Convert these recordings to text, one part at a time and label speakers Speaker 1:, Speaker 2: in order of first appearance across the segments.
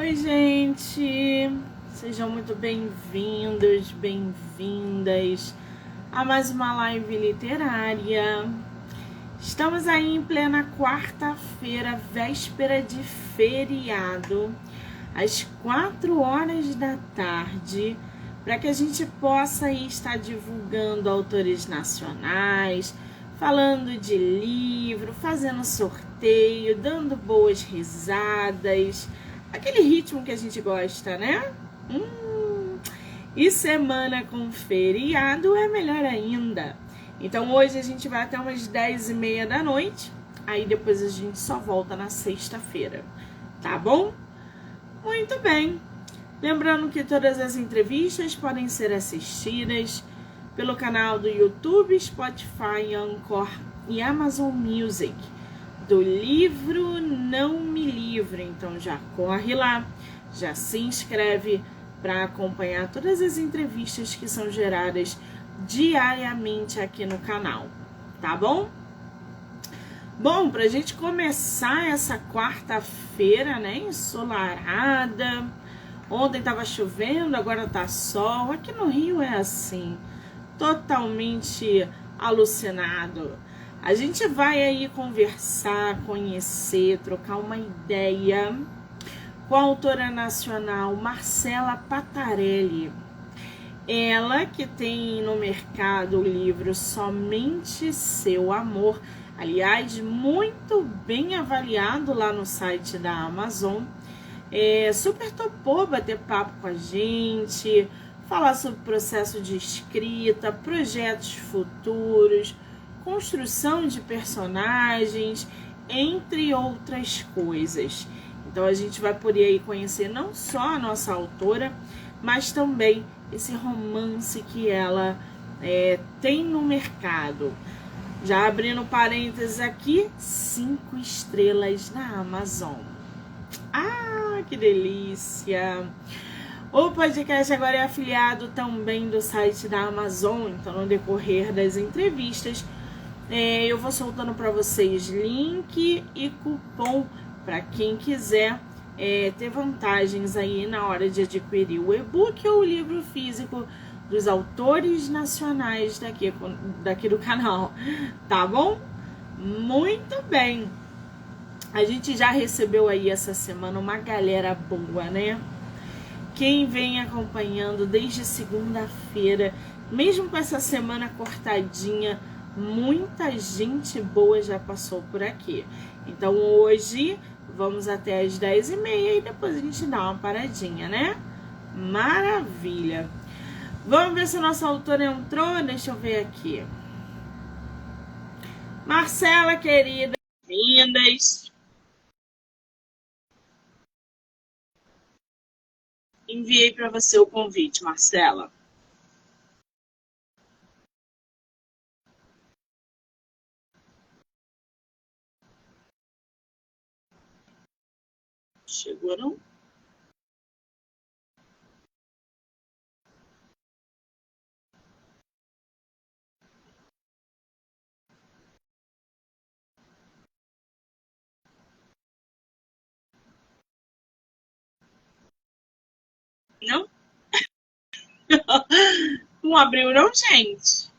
Speaker 1: Oi, gente! Sejam muito bem-vindos, bem-vindas a mais uma live literária. Estamos aí em plena quarta-feira, véspera de feriado, às 4 horas da tarde, para que a gente possa aí estar divulgando autores nacionais, falando de livro, fazendo sorteio, dando boas risadas, aquele ritmo que a gente gosta, né? E semana com feriado é melhor ainda. Então hoje a gente vai até umas 10h30 da noite, aí depois a gente só volta na sexta-feira, tá bom? Muito bem. Lembrando que todas as entrevistas podem ser assistidas pelo canal do YouTube, Spotify, Anchor e Amazon Music, do livro Não Me Livre. Então já corre lá, já se inscreve para acompanhar todas as entrevistas que são geradas diariamente aqui no canal, tá bom? Bom, para a gente começar essa quarta-feira, né, ensolarada. Ontem estava chovendo, agora tá sol. Aqui no Rio é assim, totalmente alucinado. A gente vai aí conversar, conhecer, trocar uma ideia com a autora nacional Marcela Patarelli. Ela que tem no mercado o livro Somente Seu Amor, aliás, muito bem avaliado lá no site da Amazon. Super topou bater papo com a gente, falar sobre processo de escrita, projetos futuros, construção de personagens, entre outras coisas. Então a gente vai poder aí conhecer não só a nossa autora, mas também esse romance que ela tem no mercado. Já abrindo parênteses aqui, 5 estrelas na Amazon. Ah, que delícia! O podcast agora é afiliado também do site da Amazon, então no decorrer das entrevistas eu vou soltando para vocês link e cupom para quem quiser ter vantagens aí na hora de adquirir o e-book ou o livro físico dos autores nacionais daqui do canal, tá bom? Muito bem! A gente já recebeu aí essa semana uma galera boa, né? Quem vem acompanhando desde segunda-feira, mesmo com essa semana cortadinha, muita gente boa já passou por aqui. Então hoje vamos até as 10h30 e depois a gente dá uma paradinha, né? Maravilha! Vamos ver se a nossa autora entrou. Deixa eu ver aqui. Marcela, querida, bem-vindas. Enviei para você o convite, Marcela. Chegou, não? Não? Não abriu, não, gente?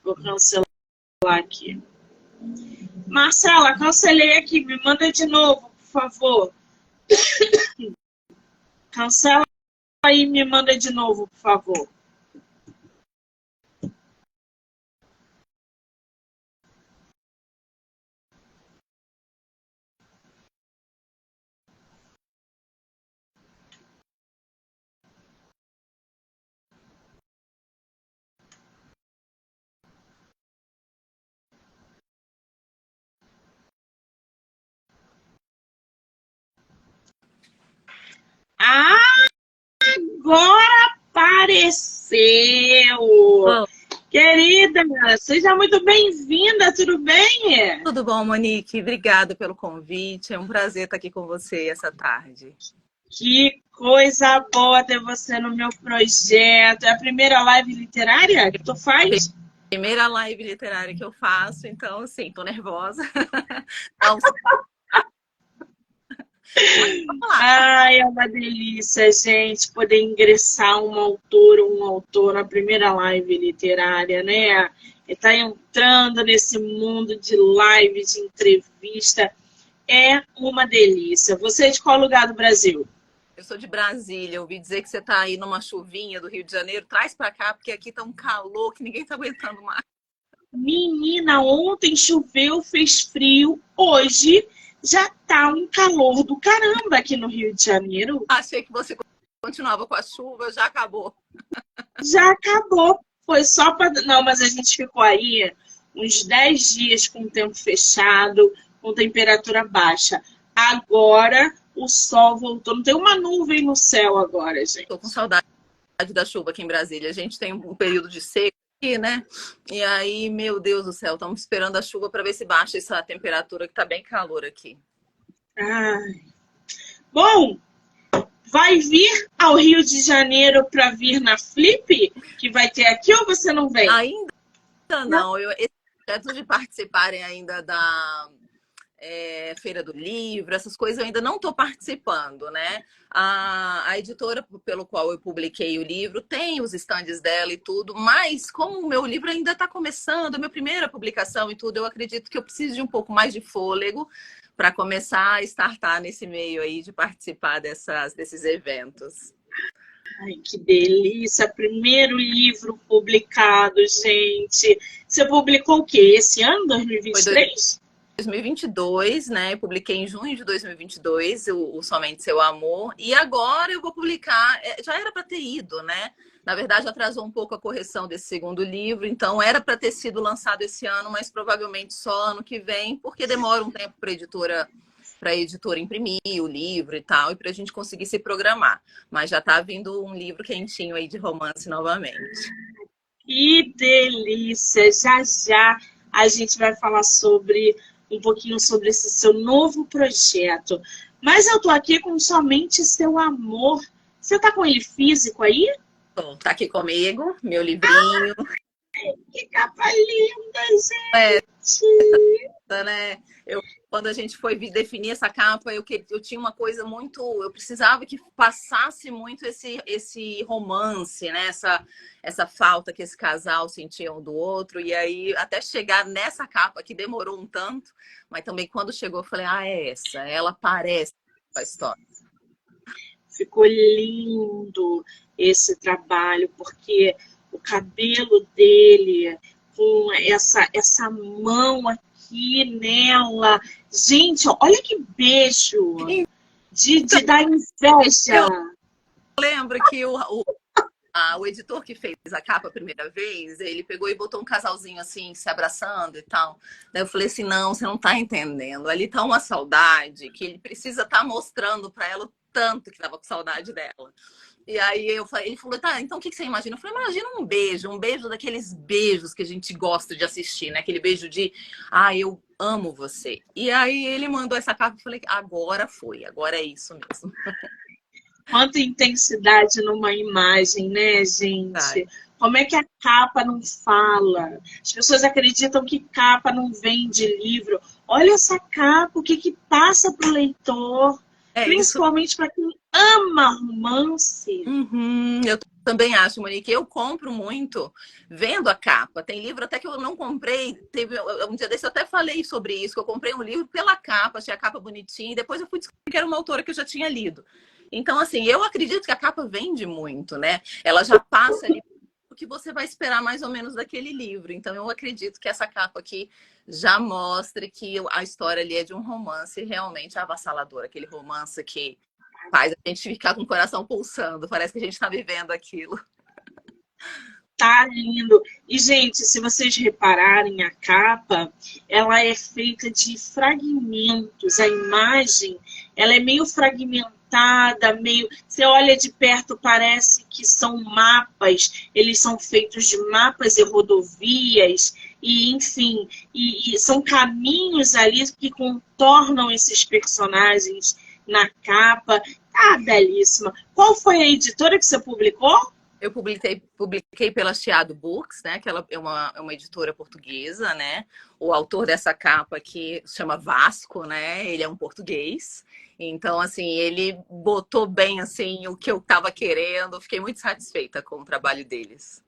Speaker 1: Vou cancelar aqui. Marcela, cancelei aqui. Me manda de novo, por favor. Cancela aí e me manda de novo, por favor. Agora apareceu!
Speaker 2: Olá.
Speaker 1: Querida, seja muito bem-vinda, tudo bem?
Speaker 2: Tudo bom, Monique? Obrigada pelo convite. É um prazer estar aqui com você essa tarde.
Speaker 1: Que coisa boa ter você no meu projeto. É a primeira live literária que tu faz?
Speaker 2: Primeira live literária que eu faço, então, assim, tô nervosa. Não, Mas vamos lá.
Speaker 1: Ai, é uma delícia, gente, poder ingressar um autor ou um autor na primeira live literária, né? E tá entrando nesse mundo de live, de entrevista. É uma delícia. Você é de qual lugar do Brasil?
Speaker 2: Eu sou de Brasília, eu ouvi dizer que você está aí numa chuvinha do Rio de Janeiro. Traz para cá, porque aqui tá um calor que ninguém tá aguentando mais.
Speaker 1: Menina, ontem choveu, fez frio. Hoje já tá um calor do caramba aqui no Rio de Janeiro.
Speaker 2: Achei que você continuava com a chuva, já acabou.
Speaker 1: Já acabou. Foi só para. Não, mas a gente ficou aí uns 10 dias com o tempo fechado, com temperatura baixa. Agora o sol voltou. Não tem uma nuvem no céu agora,
Speaker 2: Tô com
Speaker 1: gente.
Speaker 2: saudade da chuva aqui em Brasília. A gente tem um período de seca aqui, né? E aí, meu Deus do céu, estamos esperando a chuva para ver se baixa essa temperatura que tá bem calor aqui.
Speaker 1: Ai. Bom, vai vir ao Rio de Janeiro para vir na Flip, que vai ter aqui, ou você não vem?
Speaker 2: Ainda não. Esse projeto de participarem ainda da Feira do Livro, essas coisas eu ainda não estou participando, né? A editora pelo qual eu publiquei o livro tem os estandes dela e tudo, mas como o meu livro ainda está começando, a minha primeira publicação e tudo, eu acredito que eu preciso de um pouco mais de fôlego para começar a startar nesse meio aí de participar desses eventos.
Speaker 1: Ai, que delícia! Primeiro livro publicado, gente. Você publicou o quê? Esse ano,
Speaker 2: Foi
Speaker 1: 2023?
Speaker 2: 2022, né? Eu publiquei em junho de 2022 o Somente Seu Amor. E agora eu vou publicar. Já era para ter ido, né? Na verdade, atrasou um pouco a correção desse segundo livro. Então, era para ter sido lançado esse ano, mas provavelmente só ano que vem, porque demora um tempo para a editora imprimir o livro e tal, e para a gente conseguir se programar. Mas já está vindo um livro quentinho aí de romance novamente.
Speaker 1: Que delícia! Já já a gente vai falar sobre um pouquinho sobre esse seu novo projeto. Mas eu tô aqui com Somente Seu Amor. Você tá com ele físico aí?
Speaker 2: Bom, tá aqui comigo, meu livrinho.
Speaker 1: Que capa linda,
Speaker 2: É,
Speaker 1: gente!
Speaker 2: né? Quando a gente foi definir essa capa, eu tinha uma coisa muito. Eu precisava que passasse muito esse romance, né? Essa falta que esse casal sentia um do outro. E aí, até chegar nessa capa, que demorou um tanto, mas também quando chegou, eu falei: ah, é essa, ela parece com a história.
Speaker 1: Ficou lindo esse trabalho, porque o cabelo dele, com essa mão aqui nela. Gente, olha que beijo de dar inveja.
Speaker 2: Eu lembro que o editor que fez a capa a primeira vez, ele pegou e botou um casalzinho assim, se abraçando e tal. Daí eu falei assim, não, você não tá entendendo. Ali tá uma saudade que ele precisa estar mostrando para ela o tanto que tava com saudade dela. E aí ele falou, tá, então o que você imagina? Eu falei, imagina um beijo daqueles beijos que a gente gosta de assistir, né? Aquele beijo de, eu amo você. E aí ele mandou essa capa e falei, agora é isso mesmo.
Speaker 1: Quanta intensidade numa imagem, né, gente? Como é que a capa não fala? As pessoas acreditam que capa não vem de livro. Olha essa capa, o que passa para o leitor? Principalmente para quem ama romance.
Speaker 2: Eu também acho, Monique. Eu compro muito vendo a capa. Tem livro até que eu não comprei. Teve um dia desse eu até falei sobre isso, que eu comprei um livro pela capa, achei a capa bonitinha, e depois eu fui descobrir que era uma autora que eu já tinha lido. Então, assim, eu acredito que a capa vende muito, né? Ela já passa ali o que você vai esperar mais ou menos daquele livro. Então, eu acredito que essa capa aqui já mostre que a história ali é de um romance realmente avassalador. Aquele romance que faz a gente ficar com o coração pulsando. Parece que a gente está vivendo aquilo.
Speaker 1: Tá lindo. E, gente, se vocês repararem, a capa, ela é feita de fragmentos. A imagem, ela é meio fragmentada, meio... Você olha de perto, parece que são mapas. Eles são feitos de mapas e rodovias. E, enfim, e são caminhos ali que contornam esses personagens na capa. Tá belíssima. Qual foi a editora que você publicou?
Speaker 2: Eu publiquei pela Chiado Books, né? Que ela é uma editora portuguesa, né? O autor dessa capa aqui se chama Vasco, né? Ele é um português. Então, assim, ele botou bem, assim, o que eu estava querendo. Fiquei muito satisfeita com o trabalho deles.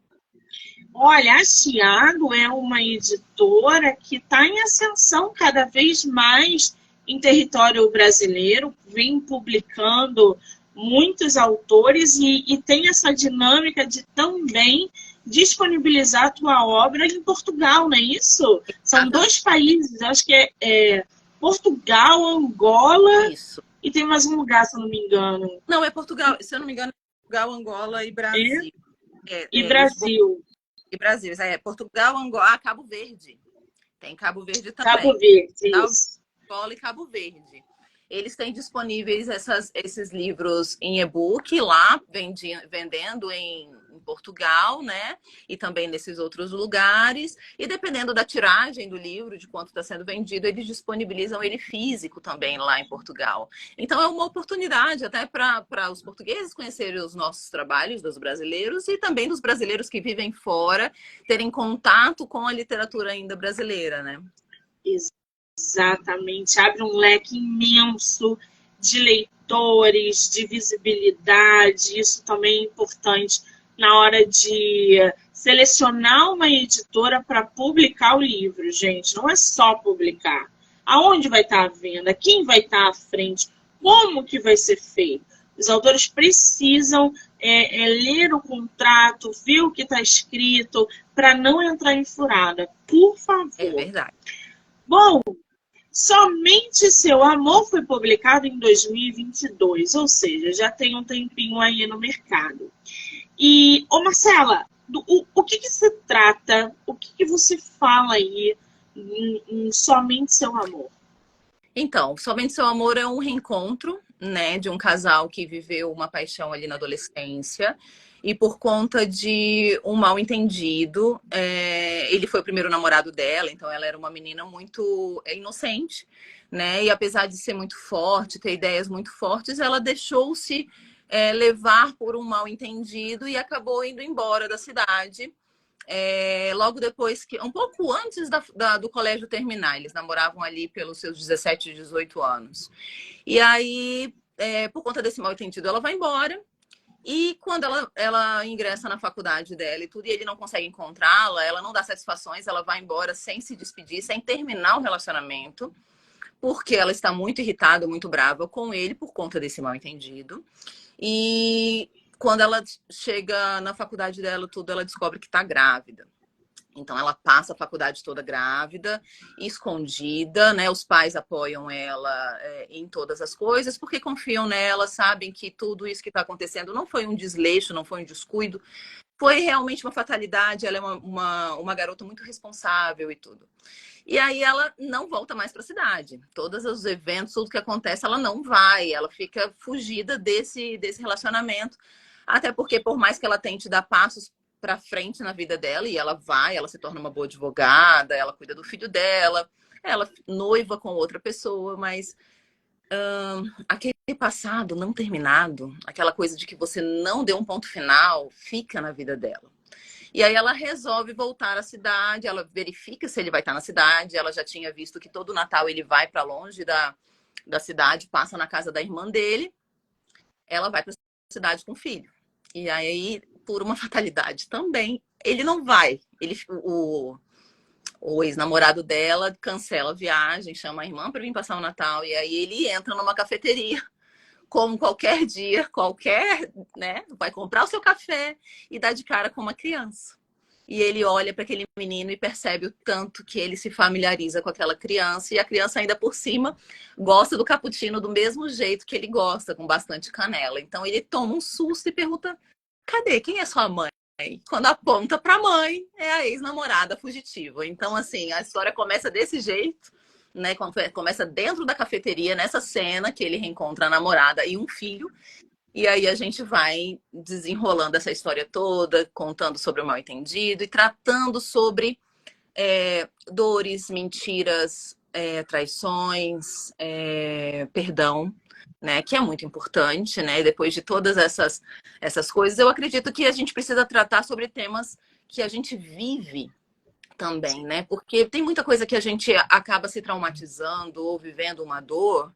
Speaker 1: Olha, a Chiado é uma editora que está em ascensão cada vez mais em território brasileiro, vem publicando muitos autores e tem essa dinâmica de também disponibilizar a tua obra em Portugal, não é isso? São dois países, acho que é Portugal, Angola
Speaker 2: Isso.
Speaker 1: e tem mais um lugar, se eu não me engano.
Speaker 2: Não, é Portugal, se eu não me engano, é Portugal, Angola e Brasil.
Speaker 1: E Brasil.
Speaker 2: E Brasil, Portugal, Angola, Cabo Verde. Tem Cabo Verde também.
Speaker 1: Cabo Verde, isso.
Speaker 2: Angola e Cabo Verde. Eles têm disponíveis esses livros em e-book lá, vendendo em Portugal, né? E também nesses outros lugares. E dependendo da tiragem do livro, de quanto está sendo vendido, eles disponibilizam ele físico também lá em Portugal. Então é uma oportunidade até para os portugueses conhecerem os nossos trabalhos, dos brasileiros, e também dos brasileiros que vivem fora, terem contato com a literatura ainda brasileira, né?
Speaker 1: Exatamente, abre um leque imenso de leitores, de visibilidade, isso também é importante na hora de selecionar uma editora para publicar o livro, gente, não é só publicar. Aonde vai estar a venda? Quem vai estar à frente? Como que vai ser feito? Os autores precisam ler o contrato, ver o que está escrito, para não entrar em furada, por favor.
Speaker 2: É verdade.
Speaker 1: Bom, Somente Seu Amor foi publicado em 2022, ou seja, já tem um tempinho aí no mercado. E, Marcela, o que se trata, o que você fala aí em Somente Seu Amor?
Speaker 2: Então, Somente Seu Amor é um reencontro, né, de um casal que viveu uma paixão ali na adolescência e por conta de um mal-entendido, ele foi o primeiro namorado dela, então ela era uma menina muito inocente, né, e apesar de ser muito forte, ter ideias muito fortes, ela deixou-se levar por um mal-entendido e acabou indo embora da cidade. Logo depois que, um pouco antes do colégio terminar, eles namoravam ali pelos seus 17, 18 anos. E aí, por conta desse mal-entendido, ela vai embora. E quando ela ingressa na faculdade dela e tudo, e ele não consegue encontrá-la, ela não dá satisfações, ela vai embora sem se despedir, sem terminar o relacionamento, porque ela está muito irritada, muito brava com ele por conta desse mal-entendido. E quando ela chega na faculdade dela, tudo, ela descobre que está grávida. Então ela passa a faculdade toda grávida, escondida, né? Os pais apoiam ela em todas as coisas, porque confiam nela, sabem que tudo isso que está acontecendo não foi um desleixo, não foi um descuido, foi realmente uma fatalidade. Ela é uma garota muito responsável e tudo. E aí ela não volta mais para a cidade. Todos os eventos, tudo que acontece, ela não vai, ela fica fugida desse relacionamento. Até porque, por mais que ela tente dar passos para frente na vida dela, e ela vai, ela se torna uma boa advogada, ela cuida do filho dela, ela noiva com outra pessoa, mas aquele passado não terminado, aquela coisa de que você não deu um ponto final, fica na vida dela. E aí ela resolve voltar à cidade, ela verifica se ele vai estar na cidade, ela já tinha visto que todo Natal ele vai para longe da cidade, passa na casa da irmã dele, ela vai para a cidade com o filho. E aí, por uma fatalidade também, ele não vai. O ex-namorado dela cancela a viagem, chama a irmã para vir passar o Natal, e aí ele entra numa cafeteria, como qualquer dia, né? Vai comprar o seu café e dá de cara com uma criança. E ele olha para aquele menino e percebe o tanto que ele se familiariza com aquela criança. E a criança, ainda por cima, gosta do cappuccino do mesmo jeito que ele gosta, com bastante canela. Então ele toma um susto e pergunta: cadê? Quem é sua mãe? Quando aponta para a mãe, é a ex-namorada fugitiva. Então, assim, a história começa desse jeito, né? Começa dentro da cafeteria, nessa cena que ele reencontra a namorada e um filho. E aí a gente vai desenrolando essa história toda, contando sobre o mal-entendido e tratando sobre dores, mentiras, traições, perdão, né? Que é muito importante, né? Depois de todas essas coisas, eu acredito que a gente precisa tratar sobre temas que a gente vive também, né? Porque tem muita coisa que a gente acaba se traumatizando ou vivendo uma dor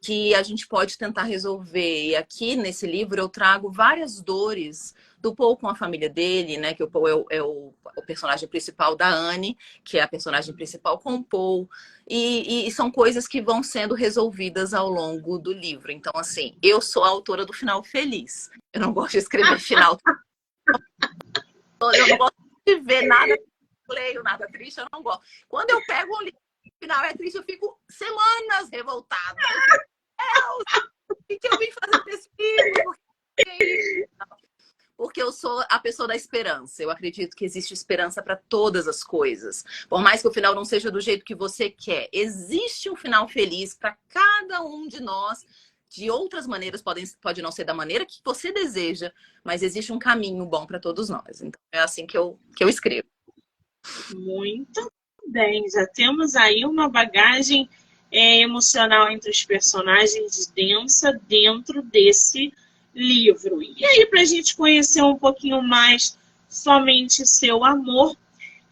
Speaker 2: que a gente pode tentar resolver. E aqui nesse livro eu trago várias dores do Paul com a família dele, né? Que o Paul é o personagem principal da Anne, que é a personagem principal com o Paul. E são coisas que vão sendo resolvidas ao longo do livro. Então, assim, eu sou a autora do final feliz. Eu não gosto de escrever final. Eu não gosto de ver nada leio, nada triste, eu não gosto. Quando eu pego um livro e o final é triste, eu fico semanas revoltada. O que eu vim fazer desse livro? Porque eu sou a pessoa da esperança. Eu acredito que existe esperança para todas as coisas. Por mais que o final não seja do jeito que você quer, existe um final feliz para cada um de nós. De outras maneiras, pode não ser da maneira que você deseja, mas existe um caminho bom para todos nós. Então, é assim que eu escrevo.
Speaker 1: Muito bem, já temos aí uma bagagem emocional entre os personagens densa dentro desse livro. E aí, para a gente conhecer um pouquinho mais somente seu amor,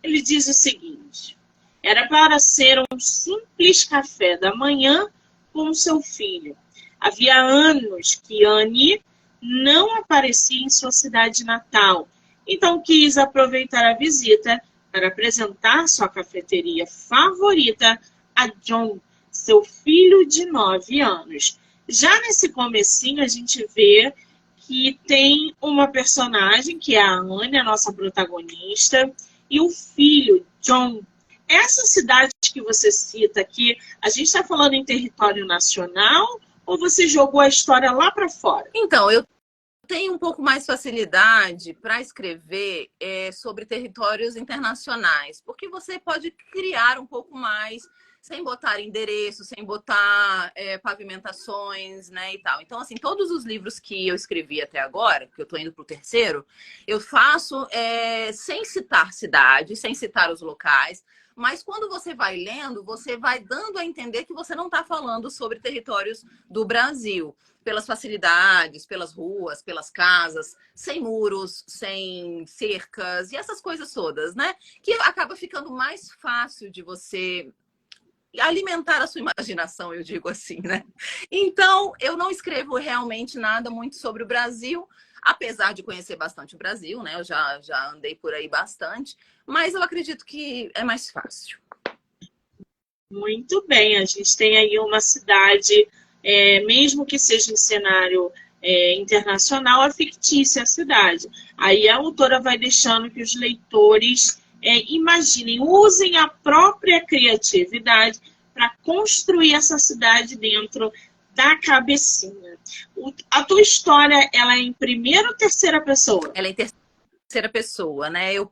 Speaker 1: ele diz o seguinte: era para ser um simples café da manhã com seu filho. Havia anos que Anne não aparecia em sua cidade natal, então quis aproveitar a visita para apresentar sua cafeteria favorita a John, seu filho de 9 anos. Já nesse comecinho a gente vê que tem uma personagem, que é a Anne, a nossa protagonista, e o filho, John. Essa cidade que você cita aqui, a gente está falando em território nacional ou você jogou a história lá para fora?
Speaker 2: Então, eu tenho um pouco mais facilidade para escrever sobre territórios internacionais, porque você pode criar um pouco mais sem botar endereço, sem botar pavimentações, né, e tal. Então, assim, todos os livros que eu escrevi até agora, que eu estou indo para o terceiro, eu faço sem citar cidade, sem citar os locais, mas quando você vai lendo, você vai dando a entender que você não está falando sobre territórios do Brasil, pelas facilidades, pelas ruas, pelas casas, sem muros, sem cercas e essas coisas todas, né? Que acaba ficando mais fácil de você alimentar a sua imaginação, eu digo assim, né? Então, eu não escrevo realmente nada muito sobre o Brasil, apesar de conhecer bastante o Brasil, né? Eu já andei por aí bastante, mas eu acredito que é mais fácil.
Speaker 1: Muito bem, a gente tem aí uma cidade, mesmo que seja em cenário internacional, é fictícia a cidade. Aí a autora vai deixando que os leitores imaginem, usem a própria criatividade para construir essa cidade dentro da cabecinha. A tua história, ela é em primeira ou terceira pessoa?
Speaker 2: Ela é em terceira pessoa, né? Eu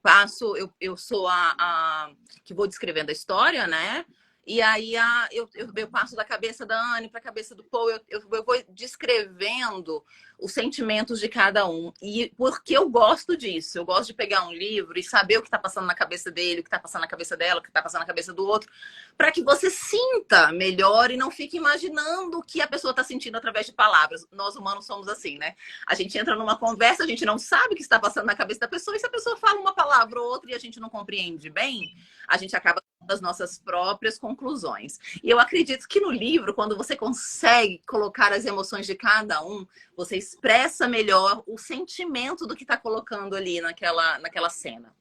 Speaker 2: sou a que vou descrevendo a história, né? E aí eu passo da cabeça da Anne para a cabeça do Paul, eu vou descrevendo os sentimentos de cada um. E porque eu gosto disso, eu gosto de pegar um livro e saber o que está passando na cabeça dele, o que está passando na cabeça dela, o que está passando na cabeça do outro, para que você sinta melhor e não fique imaginando o que a pessoa está sentindo através de palavras. Nós humanos somos assim, né? A gente entra numa conversa, a gente não sabe o que está passando na cabeça da pessoa, e se a pessoa fala uma palavra ou outra e a gente não compreende bem, a gente acaba das nossas próprias conclusões. E eu acredito que no livro, quando você consegue colocar as emoções de cada um, você expressa melhor o sentimento do que está colocando ali naquela cena.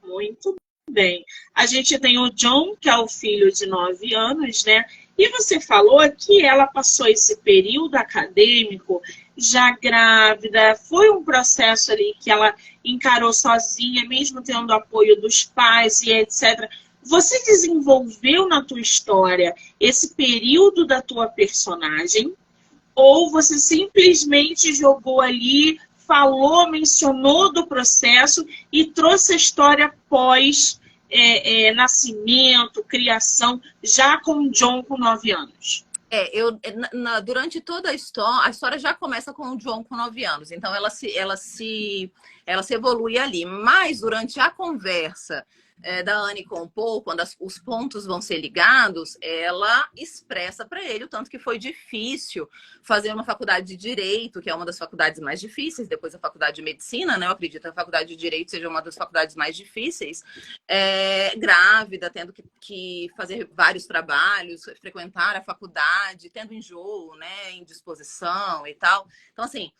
Speaker 1: Muito bem. A gente tem o John, que é o filho de 9 anos, né? E você falou que ela passou esse período acadêmico já grávida. Foi um processo ali que ela encarou sozinha, mesmo tendo apoio dos pais e etc. Você desenvolveu na tua história esse período da tua personagem ou você simplesmente jogou ali, falou, mencionou do processo e trouxe a história pós nascimento, criação, já com o John com 9 anos?
Speaker 2: Durante toda a história já começa com o John com 9 anos, então ela se evolui ali. Mas durante a conversa da Anne com o Paul, quando os pontos vão ser ligados, ela expressa para ele o tanto que foi difícil fazer uma faculdade de Direito, que é uma das faculdades mais difíceis, depois a faculdade de Medicina, né? Eu acredito que a faculdade de Direito seja uma das faculdades mais difíceis. Grávida, tendo que fazer vários trabalhos, frequentar a faculdade, tendo enjoo, né? Indisposição e tal. Então, assim,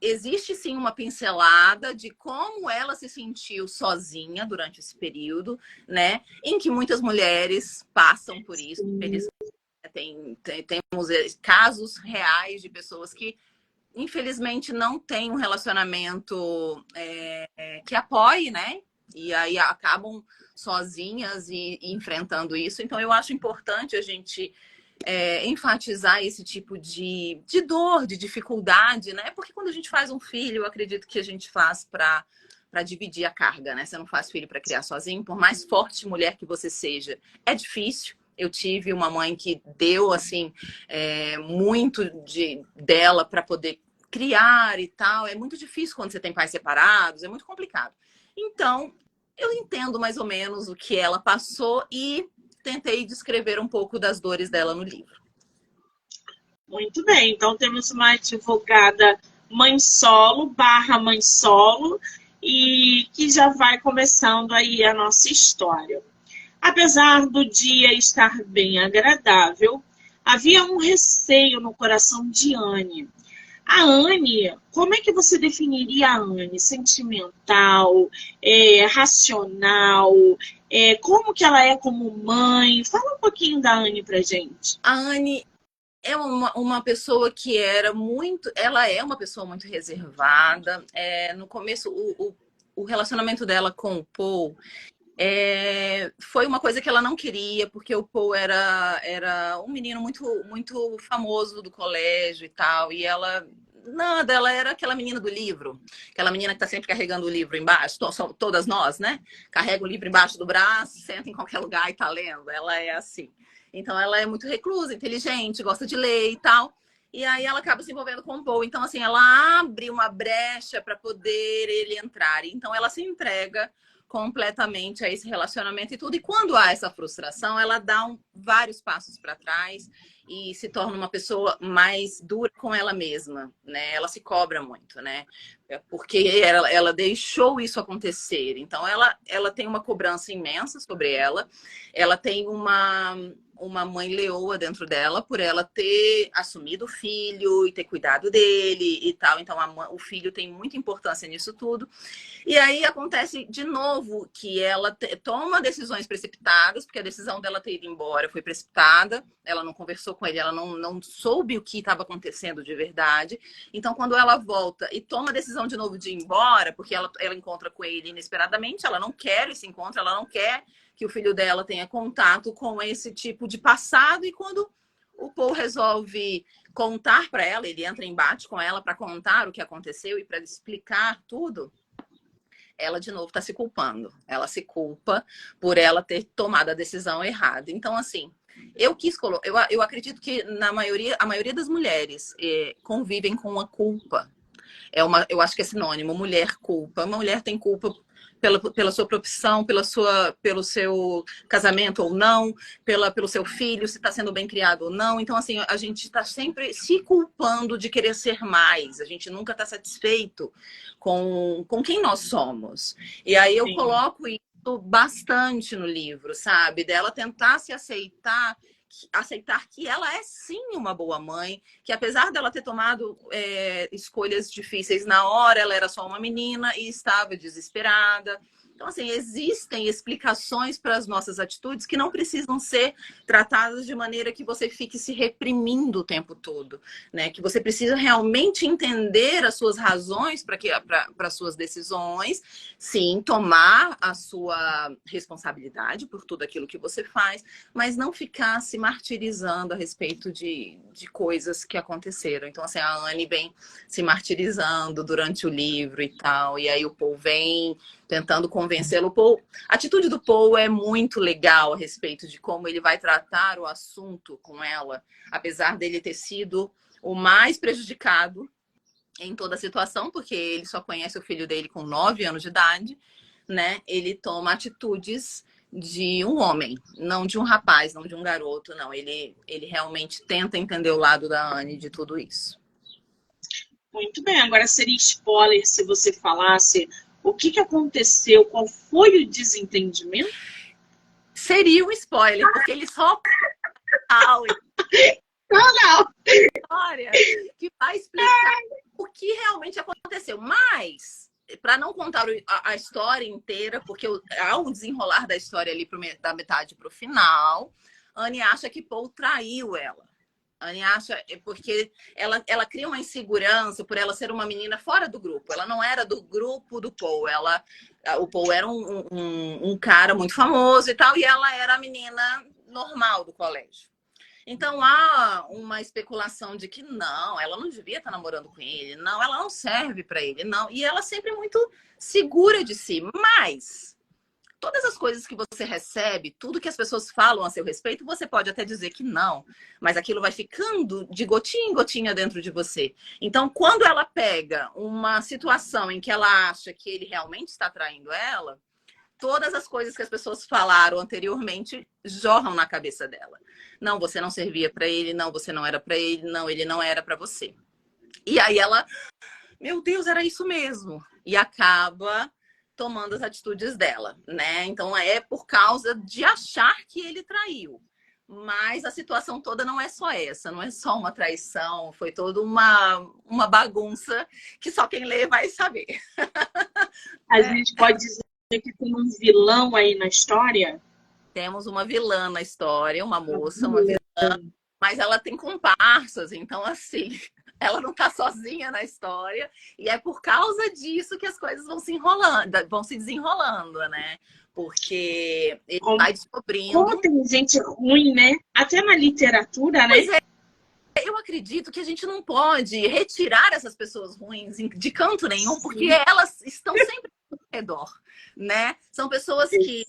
Speaker 2: existe sim uma pincelada de como ela se sentiu sozinha durante esse período, né? Em que muitas mulheres passam por isso. Temos casos reais de pessoas que, infelizmente, não têm um relacionamento que apoie, né? E aí acabam sozinhas e enfrentando isso. Então, eu acho importante a gente enfatizar esse tipo de dor, de dificuldade, né? Porque quando a gente faz um filho, eu acredito que a gente faz para dividir a carga, né? Você não faz filho para criar sozinho, por mais forte mulher que você seja, é difícil. Eu tive uma mãe que deu assim muito dela para poder criar e tal. É muito difícil quando você tem pais separados, é muito complicado. Então, eu entendo mais ou menos o que ela passou e tentei descrever um pouco das dores dela no livro.
Speaker 1: Muito bem, então temos uma advogada mãe solo, barra mãe solo, e que já vai começando aí a nossa história. Apesar do dia estar bem agradável, havia um receio no coração de Anne. A Anne, como é que você definiria a Anne? Sentimental, racional, como que ela é como mãe? Fala um pouquinho da Anne pra gente.
Speaker 2: A Anne é uma pessoa que ela é uma pessoa muito reservada. No começo, o relacionamento dela com o Paul foi uma coisa que ela não queria, porque o Paul era um menino muito, muito famoso do colégio e tal, e ela era aquela menina do livro, aquela menina que tá sempre carregando o livro embaixo, todas nós, né? Carrega o livro embaixo do braço, senta em qualquer lugar e tá lendo. Ela é assim. Então ela é muito reclusa, inteligente, gosta de ler e tal. E aí ela acaba se envolvendo com o Paul. Então, assim, ela abre uma brecha para poder ele entrar. Então ela se entrega completamente a esse relacionamento e tudo. E quando há essa frustração, ela dá vários passos para trás e se torna uma pessoa mais dura com ela mesma, né? Ela se cobra muito, né? Porque ela deixou isso acontecer. Então, ela tem uma cobrança imensa sobre ela. Ela tem uma mãe leoa dentro dela por ela ter assumido o filho e ter cuidado dele e tal. Então, o filho tem muita importância nisso tudo. E aí acontece de novo que ela toma decisões precipitadas, porque a decisão dela ter ido embora foi precipitada, ela não conversou com ele, ela não soube o que estava acontecendo de verdade. Então, quando ela volta e toma a decisão de novo de ir embora, porque ela encontra com ele inesperadamente, ela não quer esse encontro, ela não quer que o filho dela tenha contato com esse tipo de passado, e quando o Paul resolve contar para ela, ele entra em embate com ela para contar o que aconteceu e para explicar tudo, ela de novo está se culpando. Ela se culpa por ela ter tomado a decisão errada. Então, assim, eu acredito que a maioria das mulheres convivem com a culpa. Eu acho que é sinônimo, mulher culpa. Uma mulher tem culpa pela sua profissão, pelo seu casamento ou não, pelo seu filho, se está sendo bem criado ou não. Então, assim, a gente está sempre se culpando de querer ser mais. A gente nunca está satisfeito com quem nós somos. E aí eu coloco isso bastante no livro, sabe? Dela tentar se aceitar que ela é sim uma boa mãe, que apesar dela ter tomado escolhas difíceis na hora, ela era só uma menina e estava desesperada. Então, assim, existem explicações para as nossas atitudes que não precisam ser tratadas de maneira que você fique se reprimindo o tempo todo, né? Que você precisa realmente entender as suas razões para as suas decisões, sim, tomar a sua responsabilidade por tudo aquilo que você faz, mas não ficar se martirizando a respeito de coisas que aconteceram. Então, assim, a Anne vem se martirizando durante o livro e tal, e aí o Paul vem tentando convencê-lo. A atitude do Paul é muito legal a respeito de como ele vai tratar o assunto com ela, apesar dele ter sido o mais prejudicado em toda a situação, porque ele só conhece o filho dele com 9 anos de idade, né, ele toma atitudes de um homem, não de um rapaz, não de um garoto, não. Ele realmente tenta entender o lado da Anne de tudo isso.
Speaker 1: Muito bem, agora seria spoiler se você falasse o que aconteceu, qual foi o desentendimento?
Speaker 2: Seria um spoiler, porque ele só
Speaker 1: Não.
Speaker 2: história que vai explicar o que realmente aconteceu. Mas, para não contar a história inteira, porque há um desenrolar da história ali da metade para o final, Anne acha que Paul traiu ela. Anne acha, porque ela cria uma insegurança por ela ser uma menina fora do grupo. Ela não era do grupo do Paul. O Paul era um cara muito famoso e tal, e ela era a menina normal do colégio. Então há uma especulação de que não, ela não devia estar namorando com ele, não, ela não serve para ele, não. E ela sempre muito segura de si. Mas todas as coisas que você recebe, tudo que as pessoas falam a seu respeito, você pode até dizer que não, mas aquilo vai ficando de gotinha em gotinha dentro de você. Então, quando ela pega uma situação em que ela acha que ele realmente está traindo ela, todas as coisas que as pessoas falaram anteriormente jorram na cabeça dela. Não, você não servia para ele, não, você não era para ele, não, ele não era para você. E aí ela, meu Deus, era isso mesmo. E acaba tomando as atitudes dela, né? Então é por causa de achar que ele traiu. Mas a situação toda não é só essa, não é só uma traição, foi toda uma bagunça que só quem lê vai saber.
Speaker 1: A gente pode dizer que tem um vilão aí na história?
Speaker 2: Temos uma vilã na história, uma moça, uma vilã, mas ela tem comparsas, então assim, ela não tá sozinha na história, e é por causa disso que as coisas vão se enrolando, vão se desenrolando, né? Porque ele vai descobrindo.
Speaker 1: Como tem gente ruim, né? Até na literatura, né?
Speaker 2: Pois é. Eu acredito que a gente não pode retirar essas pessoas ruins de canto nenhum, porque elas estão sempre ao redor, né? São pessoas que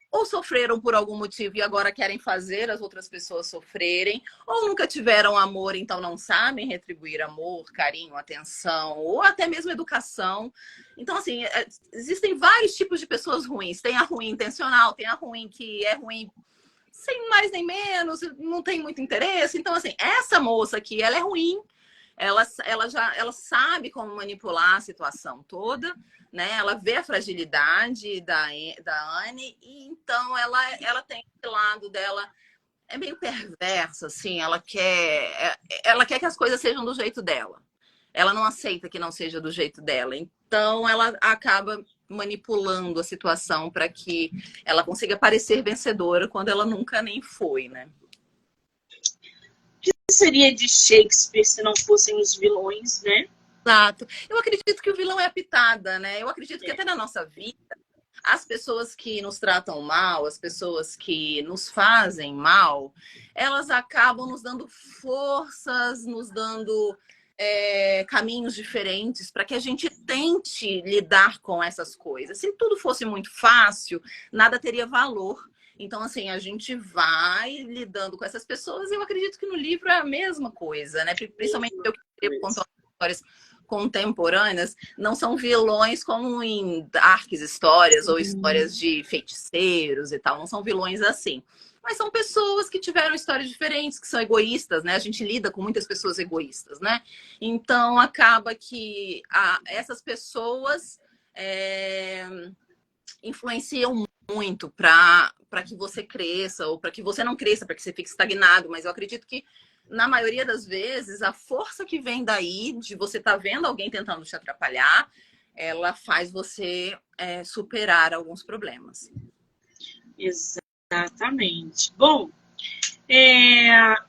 Speaker 2: ou sofreram por algum motivo e agora querem fazer as outras pessoas sofrerem, ou nunca tiveram amor, então não sabem retribuir amor, carinho, atenção, ou até mesmo educação. Então, assim, existem vários tipos de pessoas ruins. Tem a ruim intencional, tem a ruim que é ruim sem mais nem menos, não tem muito interesse. Então, assim, essa moça aqui, ela é ruim, ela sabe como manipular a situação toda, né? Ela vê a fragilidade da Anne, e então ela tem esse lado dela, é meio perversa, assim, ela quer que as coisas sejam do jeito dela. Ela não aceita que não seja do jeito dela. Então, ela acaba manipulando a situação para que ela consiga parecer vencedora quando ela nunca nem foi, né?
Speaker 1: O que seria de Shakespeare se não fossem os vilões, né?
Speaker 2: Exato. Eu acredito que o vilão é a pitada, né? Eu acredito que até na nossa vida, as pessoas que nos tratam mal, as pessoas que nos fazem mal, elas acabam nos dando forças, nos dando caminhos diferentes para que a gente tente lidar com essas coisas. Se tudo fosse muito fácil, nada teria valor. Então, assim, a gente vai lidando com essas pessoas, e eu acredito que no livro é a mesma coisa, né? Principalmente eu que escrevo contando histórias contemporâneas, não são vilões como em Dark histórias ou histórias de feiticeiros e tal, não são vilões assim. Mas são pessoas que tiveram histórias diferentes, que são egoístas, né? A gente lida com muitas pessoas egoístas, né? Então, acaba que essas pessoas influenciam muito para que você cresça, ou para que você não cresça, para que você fique estagnado. Mas eu acredito que, na maioria das vezes, a força que vem daí, de você estar vendo alguém tentando te atrapalhar, ela faz você superar alguns problemas.
Speaker 1: Exatamente. Bom,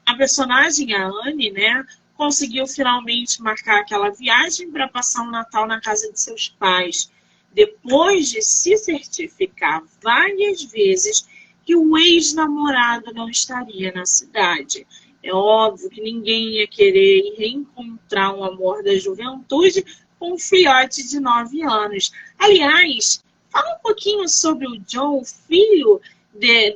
Speaker 1: a personagem, a Anne, né, conseguiu finalmente marcar aquela viagem para passar o Natal na casa de seus pais, depois de se certificar várias vezes que o ex-namorado não estaria na cidade. É óbvio que ninguém ia querer reencontrar um amor da juventude com um filhote de 9 anos. Aliás, fala um pouquinho sobre o John, filho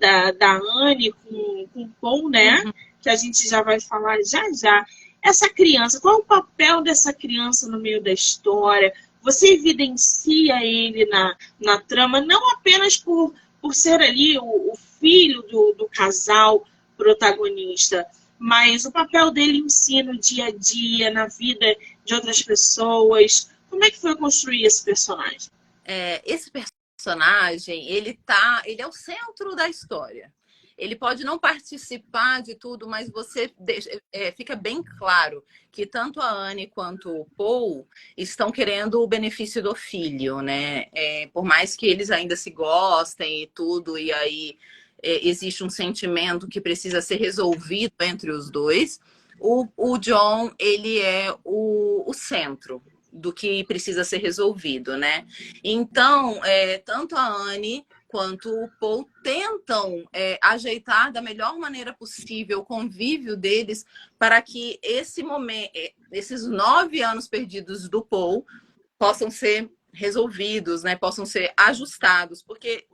Speaker 1: da Anne com o Paul, né? Que a gente já vai falar já já. Essa criança, qual é o papel dessa criança no meio da história? você evidencia ele na trama, não apenas por ser ali o filho do casal protagonista, mas o papel dele em si no dia a dia, na vida de outras pessoas. Como é que foi construir esse personagem?
Speaker 2: Esse personagem, ele é o centro da história. Ele pode não participar de tudo, mas fica bem claro que tanto a Anne quanto o Paul estão querendo o benefício do filho, né? Por mais que eles ainda se gostem e tudo, e aí existe um sentimento que precisa ser resolvido entre os dois, o John, ele é o centro do que precisa ser resolvido, né? Então, tanto a Anne quanto o Paul tentam ajeitar da melhor maneira possível o convívio deles para que esses 9 anos perdidos do Paul possam ser resolvidos, né? Possam ser ajustados, porque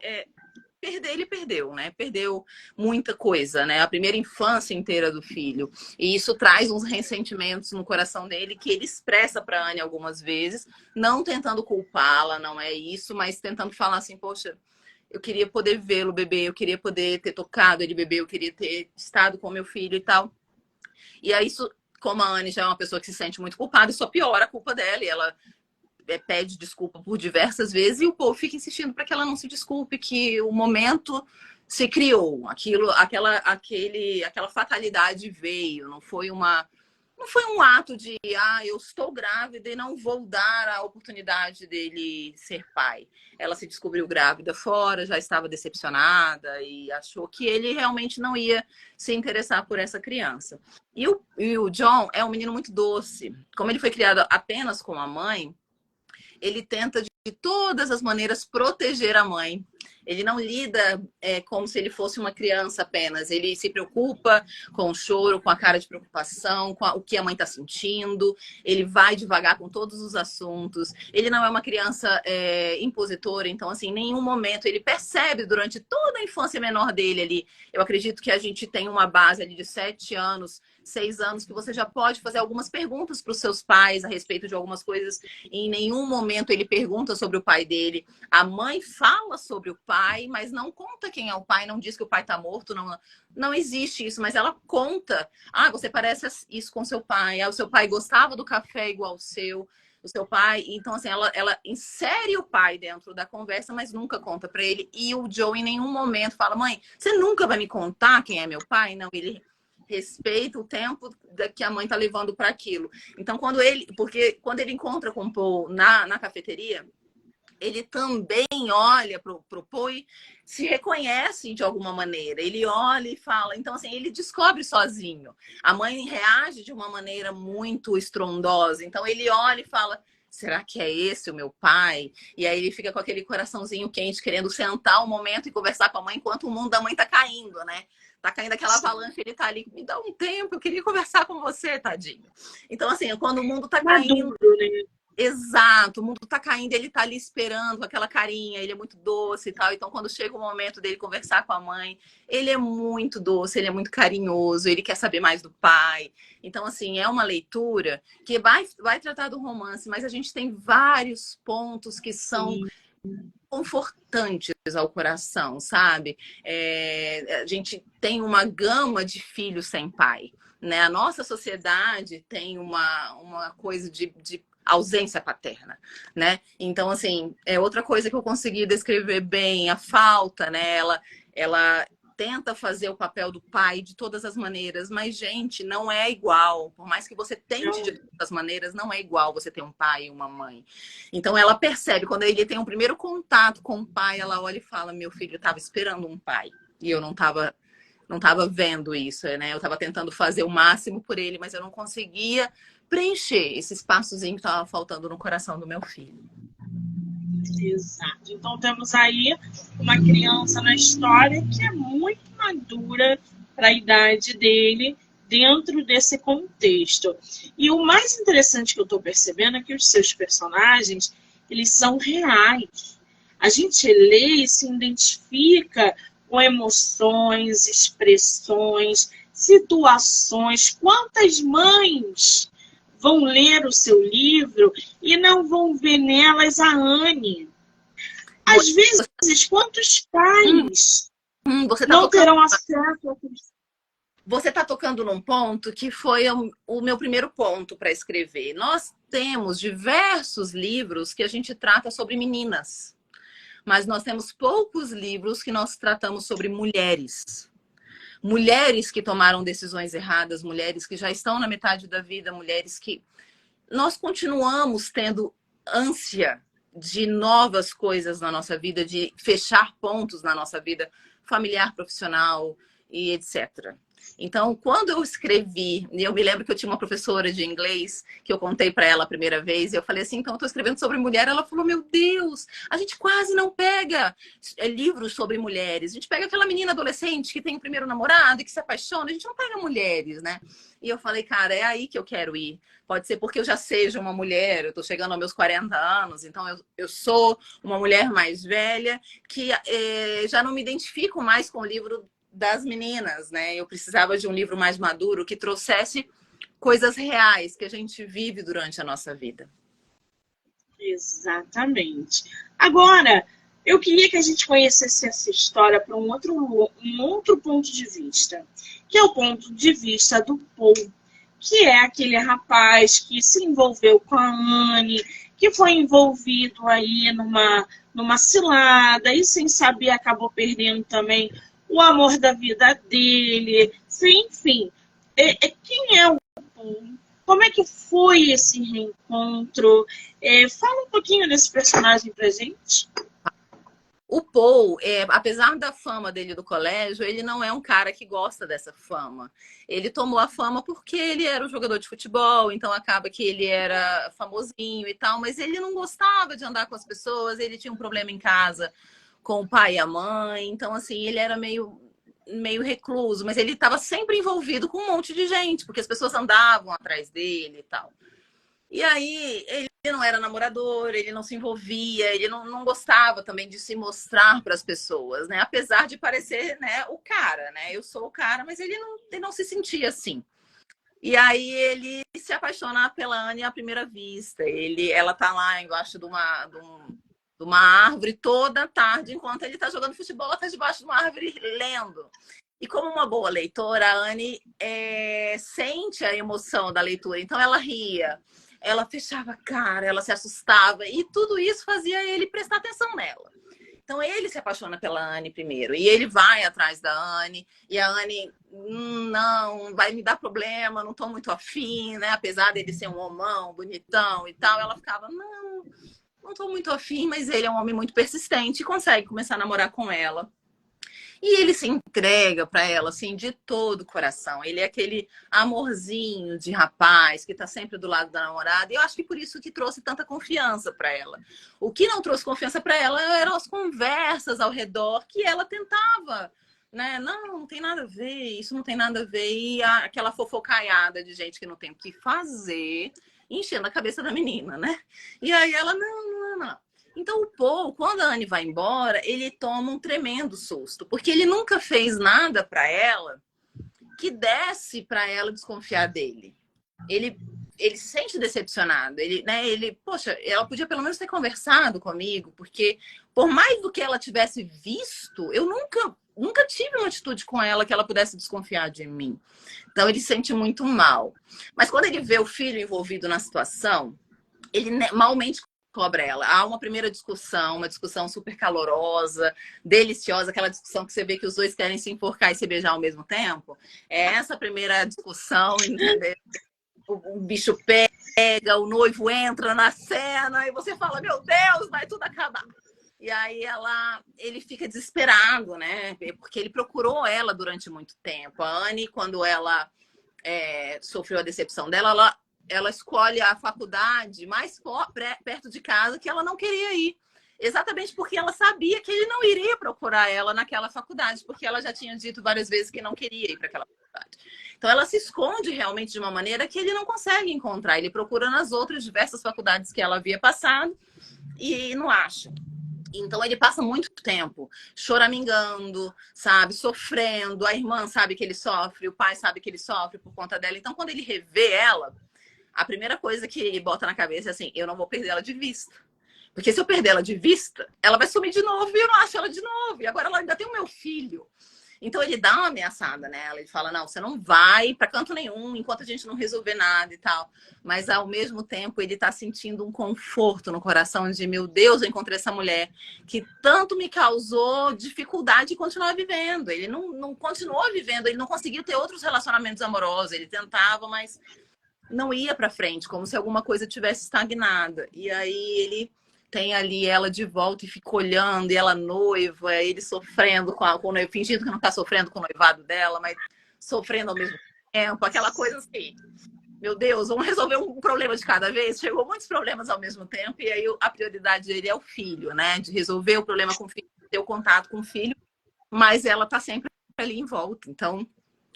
Speaker 2: perder, ele perdeu, né? Perdeu muita coisa, né? A primeira infância inteira do filho. E isso traz uns ressentimentos no coração dele que ele expressa para Anne algumas vezes, não tentando culpá-la, não é isso, mas tentando falar assim, poxa, eu queria poder vê-lo beber, eu queria poder ter tocado ele beber, eu queria ter estado com meu filho e tal. E aí isso, como a Anne já é uma pessoa que se sente muito culpada, isso só piora a culpa dela, e ela pede desculpa por diversas vezes e o povo fica insistindo para que ela não se desculpe, que o momento se criou, aquela fatalidade veio, não foi um ato de eu estou grávida e não vou dar a oportunidade dele ser pai. Ela se descobriu grávida fora, já estava decepcionada e achou que ele realmente não ia se interessar por essa criança. E o John é um menino muito doce. Como ele foi criado apenas com a mãe, ele tenta de todas as maneiras proteger a mãe. Ele não lida como se ele fosse uma criança apenas. Ele se preocupa com o choro, com a cara de preocupação, com o que a mãe está sentindo. Ele vai devagar com todos os assuntos. Ele não é uma criança impositora. Então, assim, em nenhum momento ele percebe durante toda a infância menor dele ali. Eu acredito que a gente tem uma base ali de 7 anos, 6 anos, que você já pode fazer algumas perguntas para os seus pais a respeito de algumas coisas. E em nenhum momento ele pergunta sobre o pai dele. A mãe fala sobre o pai, mas não conta quem é o pai, não diz que o pai está morto, não existe isso, mas ela conta. Você parece isso com seu pai. O seu pai gostava do café igual ao seu. O seu pai, então assim, ela insere o pai dentro da conversa, mas nunca conta para ele. E o Joe em nenhum momento fala: mãe, você nunca vai me contar quem é meu pai? Não, ele respeita o tempo que a mãe tá levando para aquilo. Então, quando ele encontra com o Paul na cafeteria, ele também olha pro Paul e se reconhece de alguma maneira. Ele olha e fala. Então, assim, ele descobre sozinho. A mãe reage de uma maneira muito estrondosa. Então, ele olha e fala: será que é esse o meu pai? E aí ele fica com aquele coraçãozinho quente, querendo sentar um momento e conversar com a mãe, enquanto o mundo da mãe tá caindo, né? Tá caindo aquela avalanche, ele tá ali, me dá um tempo, eu queria conversar com você, tadinho. Então, assim, quando o mundo tá caindo...
Speaker 1: né?
Speaker 2: Exato, o mundo tá caindo, ele tá ali esperando com aquela carinha, ele é muito doce e tal. Então, quando chega o momento dele conversar com a mãe, ele é muito doce, ele é muito carinhoso, ele quer saber mais do pai. Então, assim, é uma leitura que vai tratar do romance, mas a gente tem vários pontos que são confortantes ao coração, sabe? A gente tem uma gama de filhos sem pai, né? A nossa sociedade tem uma coisa de ausência paterna, né? Então, assim, é outra coisa que eu consegui descrever bem, a falta, né? Ela tenta fazer o papel do pai de todas as maneiras, mas, gente, não é igual. Por mais que você tente de todas as maneiras, não é igual você ter um pai e uma mãe. Então, ela percebe, quando ele tem um primeiro contato com o pai, ela olha e fala: meu filho estava esperando um pai, e eu não estava vendo isso, né? Eu estava tentando fazer o máximo por ele, mas eu não conseguia preencher esse espaçozinho que estava faltando no coração do meu filho.
Speaker 1: Exato. Então temos aí uma criança na história que é muito madura para a idade dele dentro desse contexto. E o mais interessante que eu estou percebendo é que os seus personagens, eles são reais. A gente lê e se identifica com emoções, expressões, situações. Quantas mães vão ler o seu livro e não vão ver nelas a Anne. Às vezes, quantos pais
Speaker 2: você tá
Speaker 1: não
Speaker 2: tocando,
Speaker 1: terão acesso a...
Speaker 2: você tá tocando num ponto que foi o meu primeiro ponto para escrever. Nós temos diversos livros que a gente trata sobre meninas, mas nós temos poucos livros que nós tratamos sobre mulheres. Mulheres que tomaram decisões erradas, mulheres que já estão na metade da vida, mulheres que nós continuamos tendo ânsia de novas coisas na nossa vida, de fechar pontos na nossa vida familiar, profissional e etc. Então, quando eu escrevi, eu me lembro que eu tinha uma professora de inglês que eu contei para ela a primeira vez, e eu falei assim, então eu estou escrevendo sobre mulher. Ela falou, meu Deus, a gente quase não pega livros sobre mulheres. A gente pega aquela menina adolescente que tem o primeiro namorado e que se apaixona. A gente não pega mulheres, né? E eu falei, cara, é aí que eu quero ir. Pode ser porque eu já seja uma mulher, eu estou chegando aos meus 40 anos, então eu sou uma mulher mais velha que já não me identifico mais com o livro das meninas, né? Eu precisava de um livro mais maduro que trouxesse coisas reais que a gente vive durante a nossa vida.
Speaker 1: Exatamente. Agora, eu queria que a gente conhecesse essa história para um outro ponto de vista, que é o ponto de vista do Paul, que é aquele rapaz que se envolveu com a Anne, que foi envolvido aí numa cilada e sem saber acabou perdendo também o amor da vida dele. Enfim, quem é o Paul? Como é que foi esse reencontro? Fala um pouquinho desse personagem pra gente.
Speaker 2: O Paul, apesar da fama dele do colégio, ele não é um cara que gosta dessa fama. Ele tomou a fama porque ele era um jogador de futebol, então acaba que ele era famosinho e tal, mas ele não gostava de andar com as pessoas, ele tinha um problema em casa com o pai e a mãe, então assim, ele era meio recluso, mas ele estava sempre envolvido com um monte de gente, porque as pessoas andavam atrás dele e tal. E aí, ele não era namorador, ele não se envolvia, ele não gostava também de se mostrar para as pessoas, né? Apesar de parecer, né, o cara, né? Eu sou o cara, mas ele não se sentia assim. E aí ele se apaixona pela Anne à primeira vista. Ela tá lá embaixo de uma árvore toda tarde, enquanto ele tá jogando futebol, ela tá debaixo de uma árvore lendo. E como uma boa leitora, a Anne sente a emoção da leitura, então ela ria. Ela fechava a cara, ela se assustava, e tudo isso fazia ele prestar atenção nela. Então ele se apaixona pela Anne primeiro, e ele vai atrás da Anne, e a Anne, não, vai me dar problema, não tô muito afim, né? Apesar dele ser um homão, bonitão e tal, ela ficava, não tô muito afim, mas ele é um homem muito persistente e consegue começar a namorar com ela. E ele se entrega para ela, assim, de todo o coração. Ele é aquele amorzinho de rapaz que está sempre do lado da namorada. E eu acho que por isso que trouxe tanta confiança para ela. O que não trouxe confiança para ela eram as conversas ao redor que ela tentava, né? Não tem nada a ver, isso não tem nada a ver. E aquela fofocaiada de gente que não tem o que fazer, enchendo a cabeça da menina, né? E aí ela, não. Então, o Paul, quando a Anne vai embora, ele toma um tremendo susto, porque ele nunca fez nada para ela que desse para ela desconfiar dele. Ele se sente decepcionado. Poxa, ela podia pelo menos ter conversado comigo, porque por mais do que ela tivesse visto, eu nunca tive uma atitude com ela que ela pudesse desconfiar de mim. Então, ele se sente muito mal. Mas quando ele vê o filho envolvido na situação, ele malmente cobra ela. Há uma primeira discussão, uma discussão super calorosa, deliciosa, aquela discussão que você vê que os dois querem se enforcar e se beijar ao mesmo tempo. É essa primeira discussão, entendeu? O bicho pega, o noivo entra na cena e você fala, meu Deus, vai tudo acabar. E aí ele fica desesperado, né? Porque ele procurou ela durante muito tempo. A Anne, quando ela sofreu a decepção dela, ela escolhe a faculdade mais perto de casa que ela não queria ir. Exatamente porque ela sabia que ele não iria procurar ela naquela faculdade, porque ela já tinha dito várias vezes que não queria ir para aquela faculdade. Então ela se esconde realmente de uma maneira que ele não consegue encontrar. Ele procura nas outras diversas faculdades que ela havia passado e não acha. Então ele passa muito tempo choramingando, sabe, sofrendo. A irmã sabe que ele sofre, o pai sabe que ele sofre por conta dela. Então quando ele revê ela, a primeira coisa que ele bota na cabeça é assim, eu não vou perder ela de vista. Porque se eu perder ela de vista, ela vai sumir de novo e eu não acho ela de novo. E agora ela ainda tem o meu filho. Então ele dá uma ameaçada nela, ele fala, não, você não vai para canto nenhum enquanto a gente não resolver nada e tal. Mas ao mesmo tempo ele tá sentindo um conforto no coração de, meu Deus, eu encontrei essa mulher que tanto me causou dificuldade de continuar vivendo. Ele não continuou vivendo, ele não conseguiu ter outros relacionamentos amorosos, ele tentava, mas não ia para frente, como se alguma coisa tivesse estagnada. E aí ele tem ali ela de volta e fica olhando, e ela noiva, ele sofrendo com o noivo, fingindo que não tá sofrendo com o noivado dela, mas sofrendo ao mesmo tempo, aquela coisa assim. Meu Deus, vamos resolver um problema de cada vez. Chegou muitos problemas ao mesmo tempo, e aí a prioridade dele é o filho, né? De resolver o problema com o filho, ter o contato com o filho, mas ela tá sempre ali em volta. Então,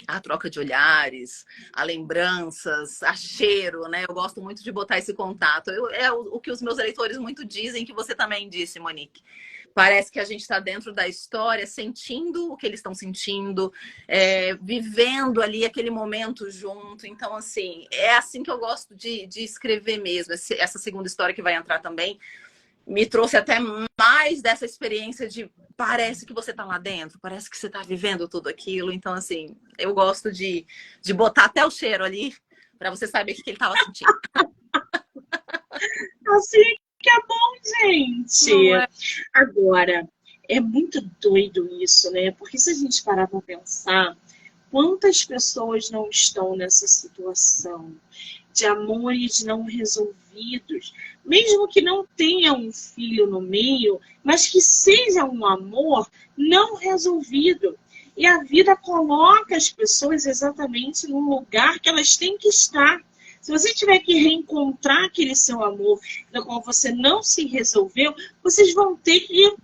Speaker 2: a troca de olhares, a lembranças, a cheiro, né? Eu gosto muito de botar esse contato. É o que os meus leitores muito dizem, que você também disse, Monique. Parece que a gente está dentro da história, sentindo o que eles estão sentindo, vivendo ali aquele momento junto. Então, assim, é assim que eu gosto de escrever mesmo. Essa segunda história que vai entrar também me trouxe até mais dessa experiência de parece que você tá lá dentro, parece que você tá vivendo tudo aquilo. Então, assim, eu gosto de botar até o cheiro ali para você saber o que ele tava sentindo.
Speaker 1: Assim que é bom, gente.
Speaker 2: Não é?
Speaker 1: Agora, é muito doido isso, né? Porque se a gente parar para pensar, quantas pessoas não estão nessa situação de amores não resolvidos, mesmo que não tenha um filho no meio, mas que seja um amor não resolvido. E a vida coloca as pessoas exatamente no lugar que elas têm que estar. Se você tiver que reencontrar aquele seu amor, no qual você não se resolveu, vocês vão ter que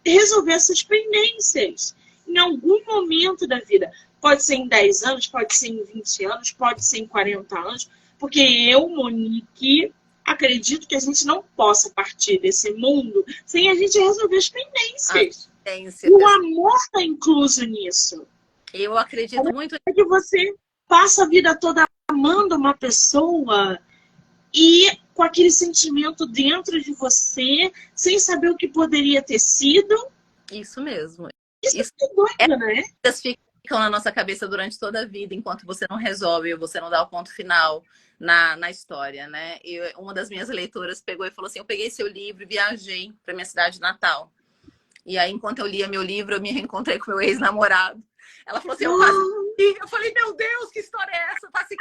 Speaker 1: resolver essas pendências em algum momento da vida. Pode ser em 10 anos, pode ser em 20 anos, pode ser em 40 anos, porque eu, Monique, acredito que a gente não possa partir desse mundo sem a gente resolver as pendências. E o amor está incluso nisso.
Speaker 2: Eu acredito muito.
Speaker 1: É que você passa a vida toda amando uma pessoa e com aquele sentimento dentro de você, sem saber o que poderia ter sido.
Speaker 2: Isso mesmo.
Speaker 1: Isso é doido, né?
Speaker 2: Ficam na nossa cabeça durante toda a vida, enquanto você não resolve, ou você não dá o ponto final na história, né? E uma das minhas leitoras pegou e falou assim, eu peguei seu livro e viajei para minha cidade natal. E aí, enquanto eu lia meu livro, eu me reencontrei com meu ex-namorado. Ela falou assim, eu quase... Eu falei, meu Deus, que história é essa? Tá se...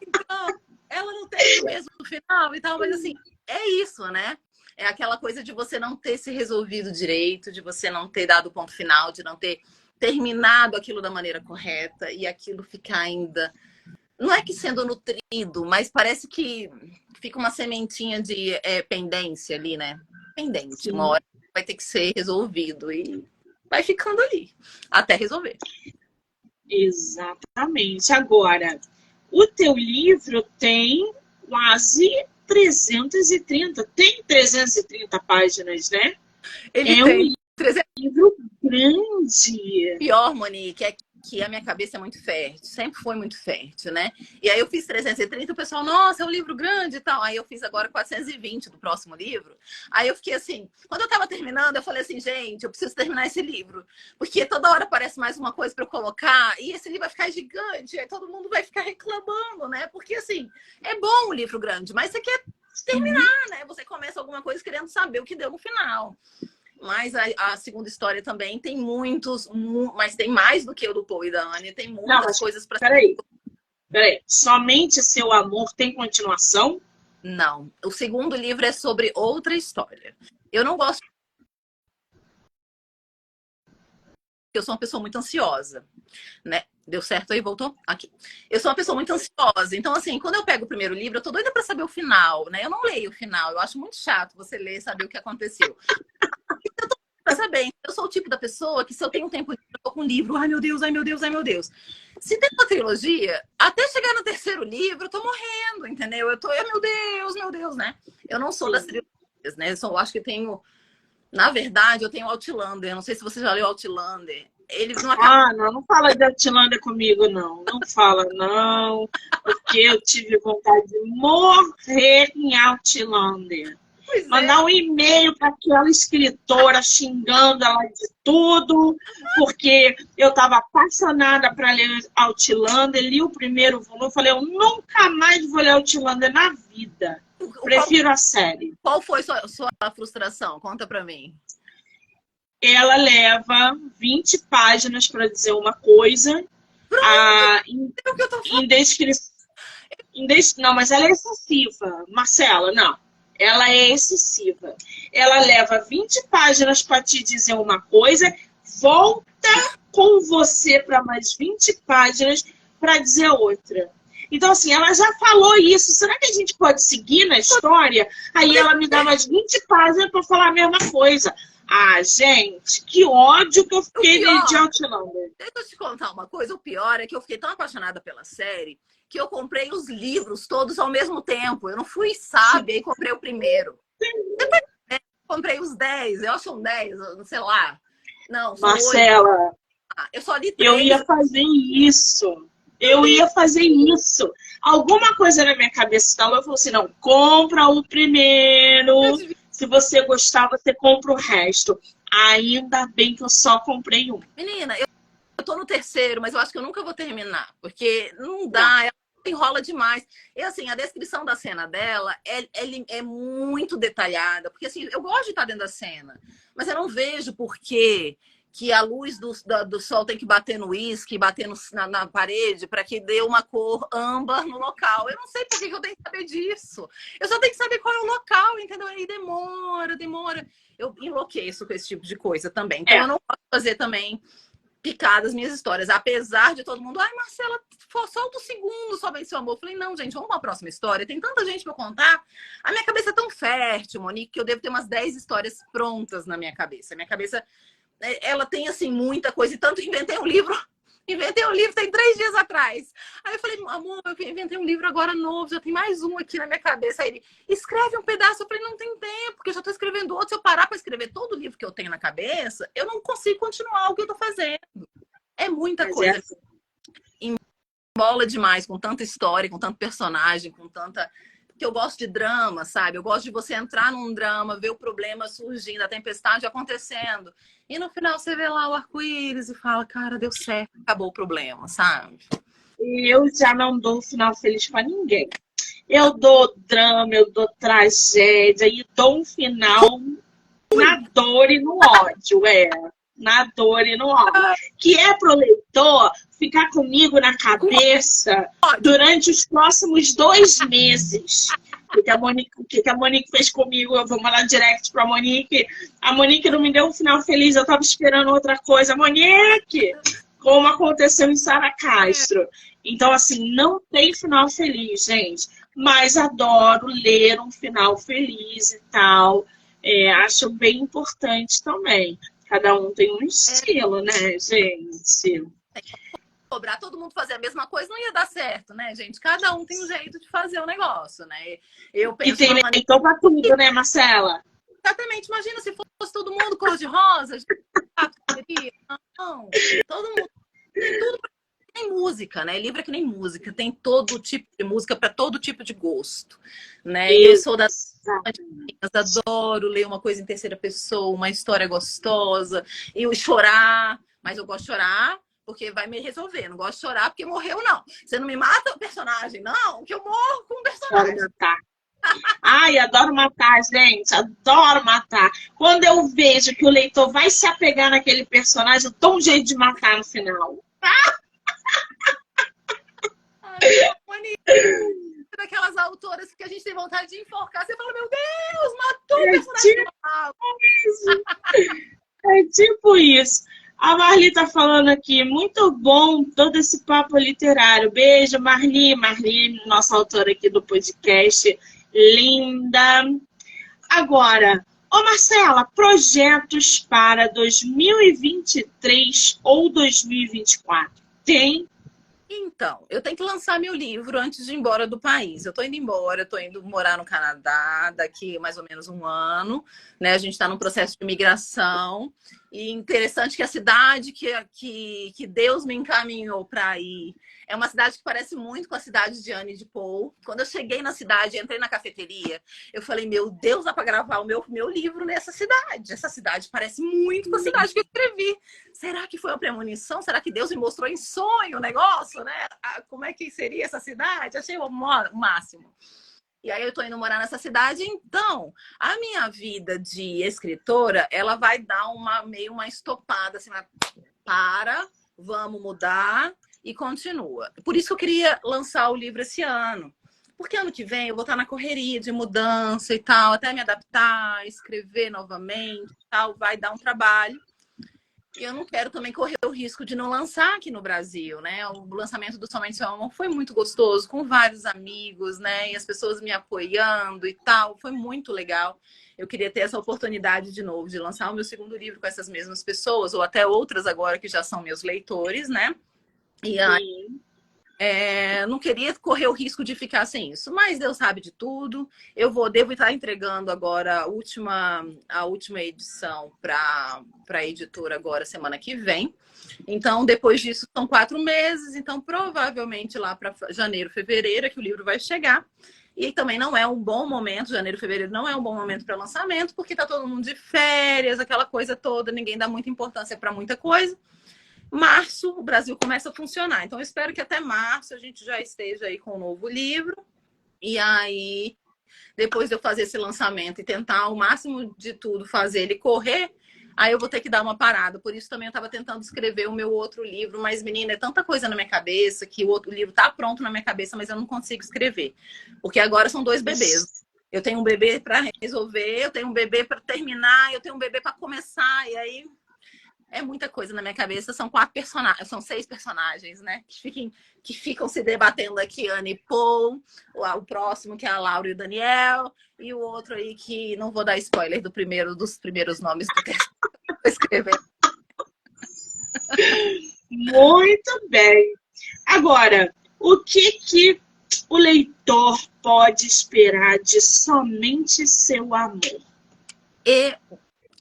Speaker 2: Então, ela não tem o mesmo final e tal, mas assim, é isso, né? É aquela coisa de você não ter se resolvido direito, de você não ter dado o ponto final, de não ter terminado aquilo da maneira correta e aquilo ficar ainda... Não é que sendo nutrido, mas parece que fica uma sementinha de pendência ali, né? Pendente. Sim. Uma hora vai ter que ser resolvido e vai ficando ali até resolver.
Speaker 1: Exatamente. Agora, o teu livro tem quase 330, tem 330 páginas, né?
Speaker 2: Ele tem
Speaker 1: um livro grande.
Speaker 2: Pior, Monique, é que a minha cabeça é muito fértil, sempre foi muito fértil, né? E aí eu fiz 330, o pessoal, nossa, é um livro grande e tal. Aí eu fiz agora 420 do próximo livro. Aí eu fiquei assim, quando eu tava terminando, eu falei assim, gente, eu preciso terminar esse livro. Porque toda hora aparece mais uma coisa para eu colocar e esse livro vai ficar gigante, aí todo mundo vai ficar reclamando, né? Porque assim, é bom o livro grande, mas você quer terminar, né? Você começa alguma coisa querendo saber o que deu no final. Mas a segunda história também tem muitos, mas tem mais do que o do Paul e da Anne, tem muitas coisas para...
Speaker 1: Peraí. Somente Seu Amor tem continuação?
Speaker 2: Não. O segundo livro é sobre outra história. Eu não gosto... Eu sou uma pessoa muito ansiosa, né? Deu certo aí? Voltou? Aqui. Eu sou uma pessoa muito ansiosa. Então, assim, quando eu pego o primeiro livro, eu tô doida para saber o final, né? Eu não leio o final. Eu acho muito chato você ler e saber o que aconteceu. Eu tô pra saber. Eu sou o tipo da pessoa que se eu tenho tempo livre, eu tô com um livro. Ai, meu Deus, ai, meu Deus, ai, meu Deus. Se tem uma trilogia, até chegar no terceiro livro, eu tô morrendo, entendeu? Eu tô, meu Deus, né? Eu não sou das trilogias, né? Eu acho que tenho... Na verdade, eu tenho Outlander. Eu não sei se você já leu Outlander. Ele não acabou.
Speaker 1: Ah, não, não fala de Outlander comigo, não. Não fala, não. Porque eu tive vontade de morrer em Outlander.
Speaker 2: Pois é.
Speaker 1: Mandar um e-mail para aquela escritora xingando ela de tudo, porque eu estava apaixonada para ler Outlander, li o primeiro volume, eu falei, eu nunca mais vou ler Outlander na vida.
Speaker 2: Qual,
Speaker 1: Prefiro a série.
Speaker 2: qual foi sua frustração? Conta pra mim.
Speaker 1: Ela leva 20 páginas para dizer uma coisa, a, em,
Speaker 2: É o que eu tô falando.
Speaker 1: em descrição. Não, mas ela é excessiva, Marcela, não. Ela é excessiva. Ela leva 20 páginas para te dizer uma coisa, volta com você para mais 20 páginas para dizer outra. Então, assim, ela já falou isso. Será que a gente pode seguir na história? Aí ela me dá mais 20 páginas para falar a mesma coisa. Ah, gente, que ódio que eu fiquei de Outlander.
Speaker 2: Deixa eu te contar uma coisa. O pior é que eu fiquei tão apaixonada pela série que eu comprei os livros todos ao mesmo tempo. Eu não fui sábia e comprei o primeiro. Depois comprei os 10. Eu acho que são 10, não sei lá. Não, são 8.
Speaker 1: Marcela,
Speaker 2: Eu só li
Speaker 1: eu
Speaker 2: 3.
Speaker 1: ia fazer isso. Eu ia fazer isso. Alguma coisa na minha cabeça estava, eu falei assim, não, compra o primeiro. Se você gostar, você compra o resto. Ainda bem que eu só comprei um.
Speaker 2: Menina, eu tô no terceiro, mas eu acho que eu nunca vou terminar. Porque não dá, ela enrola demais. E assim, a descrição da cena dela é muito detalhada. Porque assim, eu gosto de estar dentro da cena. Mas eu não vejo por que a luz do sol tem que bater no uísque, bater na parede, para que dê uma cor âmbar no local. Eu não sei por que eu tenho que saber disso. Eu só tenho que saber qual é o local, entendeu? Aí demora. Eu enlouqueço com esse tipo de coisa também. Então eu não posso fazer também picadas minhas histórias. Apesar de todo mundo, ai, Marcela, solta o segundo, só vem seu amor. Eu falei, não, gente, vamos para a próxima história. Tem tanta gente para contar. A minha cabeça é tão fértil, Monique, que eu devo ter umas 10 histórias prontas na minha cabeça. A minha cabeça, ela tem, assim, muita coisa. E tanto inventei um livro tem 3 dias atrás. Aí eu falei, amor, eu inventei um livro agora novo, já tem mais um aqui na minha cabeça. Aí ele, escreve um pedaço. Eu falei, não tem tempo, porque eu já tô escrevendo outro. Se eu parar para escrever todo o livro que eu tenho na cabeça, eu não consigo continuar o que eu tô fazendo. É muita coisa. Embola demais, com tanta história, com tanto personagem, com tanta... Porque eu gosto de drama, sabe? Eu gosto de você entrar num drama, ver o problema surgindo, a tempestade acontecendo. E no final você vê lá o arco-íris e fala, cara, deu certo, acabou o problema, sabe?
Speaker 1: Eu já não dou um final feliz para ninguém. Eu dou drama, eu dou tragédia e dou um final na dor e no ódio, na dor e no ódio. Que é pro leitor ficar comigo na cabeça durante os próximos 2 meses. O que a Monique fez comigo? Eu vou mandar direct pra Monique. A Monique não me deu um final feliz, eu tava esperando outra coisa. Monique! Como aconteceu em Sara Castro. Então, assim, não tem final feliz, gente. Mas adoro ler um final feliz e tal. Acho bem importante também. Cada um tem um estilo, né, gente?
Speaker 2: Cobrar todo mundo fazer a mesma coisa não ia dar certo, né, gente? Cada um tem um jeito de fazer o negócio, né? Eu penso
Speaker 1: e tem leitor pra tudo, né, Marcela?
Speaker 2: Exatamente. Imagina se fosse todo mundo cor-de-rosa. Não, todo mundo tem tudo. Tem música, né? Livro é que nem música, tem todo tipo de música para todo tipo de gosto, né? E eu sou adoro ler uma coisa em terceira pessoa, uma história gostosa, e eu chorar, mas eu gosto de chorar porque vai me resolver. Não gosto de chorar porque morreu, não. Você não me mata o personagem, não, que eu morro com o personagem.
Speaker 1: Adoro matar. Ai, adoro matar, gente. Adoro matar. Quando eu vejo que o leitor vai se apegar naquele personagem, eu dou um jeito de matar no final.
Speaker 2: Daquelas autoras que a gente tem vontade de enforcar, você fala, meu Deus, matou o personagem.
Speaker 1: É tipo isso. A Marli tá falando aqui, muito bom todo esse papo literário. Beijo, Marli. Marli, nossa autora aqui do podcast. Linda. Agora, Marcela, projetos para 2023 ou 2024? Tem?
Speaker 2: Então, eu tenho que lançar meu livro antes de ir embora do país. Eu tô indo embora, eu tô indo morar no Canadá daqui mais ou menos um ano, né? A gente está num processo de migração E interessante que a cidade que Deus me encaminhou para ir é uma cidade que parece muito com a cidade de Anne de Paul. Quando eu cheguei na cidade, entrei na cafeteria, eu falei, meu Deus, dá para gravar o meu livro nessa cidade. Essa cidade parece muito com a cidade que eu escrevi. Será que foi uma premonição? Será que Deus me mostrou em sonho o negócio, né? Como é que seria essa cidade? Achei o máximo. E aí eu tô indo morar nessa cidade, então a minha vida de escritora, ela vai dar meio uma estopada, assim, vamos mudar e continua. Por isso que eu queria lançar o livro esse ano. Porque ano que vem eu vou estar na correria de mudança e tal, até me adaptar, escrever novamente e tal, vai dar um trabalho. E eu não quero também correr o risco de não lançar aqui no Brasil, né? O lançamento do Somente Seu Amor foi muito gostoso, com vários amigos, né? E as pessoas me apoiando e tal. Foi muito legal. Eu queria ter essa oportunidade de novo, de lançar o meu segundo livro com essas mesmas pessoas, ou até outras agora que já são meus leitores, né? E aí, não queria correr o risco de ficar sem isso, mas Deus sabe de tudo. Devo estar entregando agora a última edição para a editora agora semana que vem. Então, depois disso, são 4 meses. Então, provavelmente lá para janeiro, fevereiro é que o livro vai chegar. E também não é um bom momento, janeiro, fevereiro não é um bom momento para lançamento, porque tá todo mundo de férias, aquela coisa toda, ninguém dá muita importância para muita coisa. Março, o Brasil começa a funcionar. Então, eu espero que até março a gente já esteja aí com um novo livro. E aí, depois de eu fazer esse lançamento e tentar o máximo de tudo fazer ele correr, aí eu vou ter que dar uma parada. Por isso também eu estava tentando escrever o meu outro livro. Mas, menina, é tanta coisa na minha cabeça que o outro livro está pronto na minha cabeça, mas eu não consigo escrever. Porque agora são 2 bebês. Eu tenho um bebê para resolver, eu tenho um bebê para terminar, eu tenho um bebê para começar. E aí... é muita coisa na minha cabeça. São 6 personagens, né? Que ficam se debatendo aqui. Anne e Paul, o próximo que é a Laura e o Daniel, e o outro aí que não vou dar spoiler dos primeiros nomes do texto que eu vou escrever.
Speaker 1: Muito bem. Agora, o que o leitor pode esperar de Somente Seu Amor?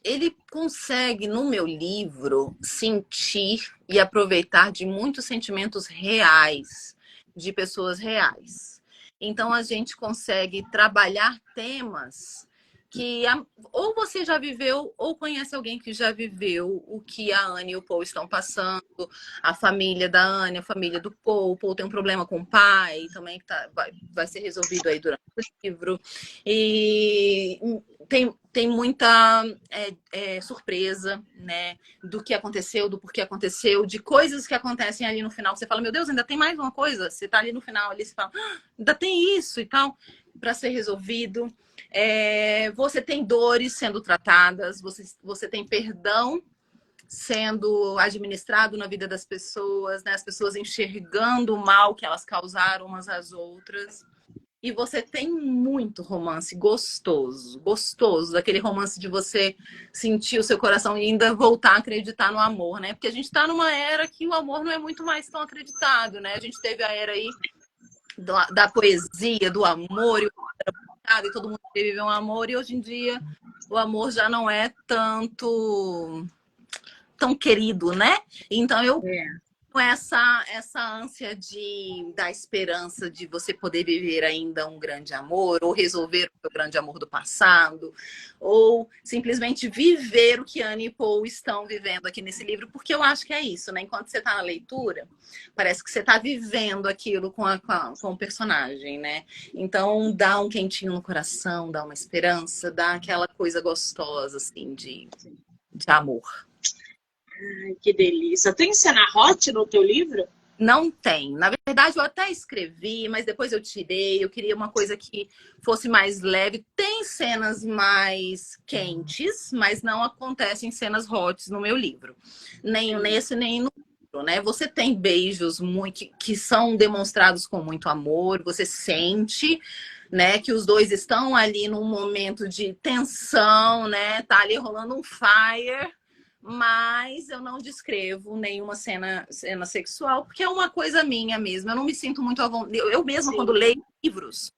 Speaker 2: Ele consegue, no meu livro, sentir e aproveitar de muitos sentimentos reais, de pessoas reais. Então, a gente consegue trabalhar temas que ou você já viveu ou conhece alguém que já viveu o que a Anne e o Paul estão passando, a família da Anne, a família do Paul. O Paul tem um problema com o pai, também que vai ser resolvido aí durante o livro. E tem muita surpresa, né? Do que aconteceu, do porquê aconteceu, de coisas que acontecem ali no final. Você fala, meu Deus, ainda tem mais uma coisa. Você tá ali no final, ali você fala, ainda tem isso e tal, para ser resolvido. Você tem dores sendo tratadas, você tem perdão sendo administrado na vida das pessoas, né? As pessoas enxergando o mal que elas causaram umas às outras. E você tem muito romance gostoso, daquele romance de você sentir o seu coração e ainda voltar a acreditar no amor, né? Porque a gente está numa era que o amor não é muito mais tão acreditado, né? A gente teve a era aí da poesia, do amor, e todo mundo queria viver um amor, e hoje em dia o amor já não é tão querido, né? Então eu com essa ânsia da esperança de você poder viver ainda um grande amor, ou resolver o grande amor do passado, ou simplesmente viver o que Anne e Paul estão vivendo aqui nesse livro, porque eu acho que é isso, né? Enquanto você está na leitura, parece que você está vivendo aquilo com o personagem, né? Então dá um quentinho no coração, dá uma esperança, dá aquela coisa gostosa, assim, de amor.
Speaker 1: Ai, que delícia. Tem cena hot no teu livro?
Speaker 2: Não tem. Na verdade, eu até escrevi, mas depois eu tirei. Eu queria uma coisa que fosse mais leve. Tem cenas mais quentes, mas não acontecem cenas hot no meu livro. Nem nesse, nem no outro, né? Você tem beijos que são demonstrados com muito amor. Você sente, né, que os dois estão ali num momento de tensão, né? Tá ali rolando um fire. Mas eu não descrevo nenhuma cena sexual, porque é uma coisa minha mesmo. Eu não me sinto muito à vontade. Eu mesma, quando leio livros,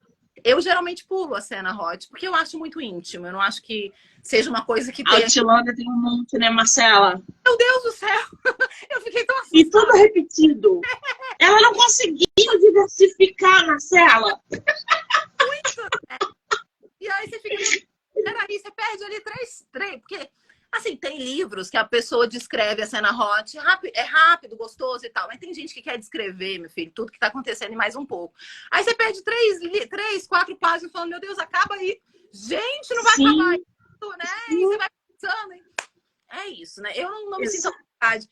Speaker 2: Eu geralmente pulo a cena hot, porque eu acho muito íntimo. Eu não acho que seja uma coisa que tenha...
Speaker 1: Outlander tem um monte, né, Marcela?
Speaker 2: Meu Deus do céu! Eu fiquei tão
Speaker 1: E tudo
Speaker 2: assustada.
Speaker 1: repetido. Ela não conseguiu diversificar, Marcela.
Speaker 2: E aí você fica... Peraí, você perde ali três... Porque, assim, tem livros que a pessoa descreve a cena hot, é rápido, gostoso e tal. Mas tem gente que quer descrever, meu filho, tudo que tá acontecendo e mais um pouco. Aí você perde três, quatro páginas falando, meu Deus, acaba aí. Gente, não vai acabar isso, né? E você vai pensando, hein? É isso, né? Eu não me sinto à vontade.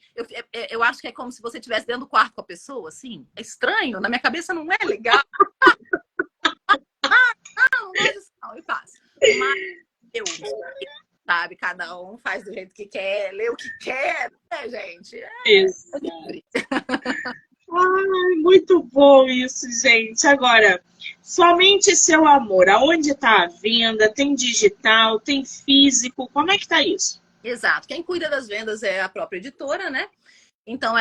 Speaker 2: Eu acho que é como se você estivesse dentro do quarto com a pessoa, assim. É estranho, na minha cabeça não é legal. Não gosto disso, não, eu faço. Mas eu, sabe, cada um faz do jeito que quer, lê o que quer, né, gente?
Speaker 1: Isso. Ai, muito bom isso, gente. Agora, Somente Seu Amor, aonde está a venda? Tem digital, tem físico? Como é que tá isso?
Speaker 2: Exato. Quem cuida das vendas é a própria editora, né? Então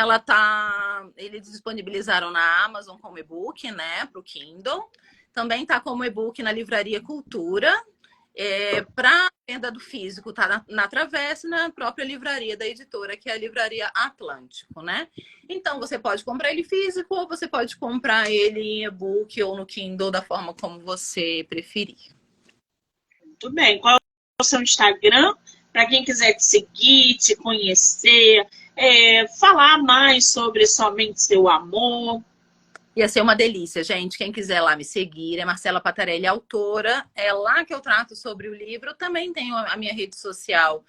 Speaker 2: eles disponibilizaram na Amazon como e-book, né, para o Kindle. Também está como e-book na Livraria Cultura. Para venda do físico, está na Travessa, na própria livraria da editora, que é a Livraria Atlântico, né? Então você pode comprar ele físico ou você pode comprar ele em e-book ou no Kindle, da forma como você preferir.
Speaker 1: Muito bem. Qual é o seu Instagram? Para quem quiser te seguir, te conhecer, falar mais sobre Somente Seu Amor.
Speaker 2: Ia ser uma delícia, gente. Quem quiser lá me seguir, é Marcela Patarelli, autora. É lá que eu trato sobre o livro. Eu também tenho a minha rede social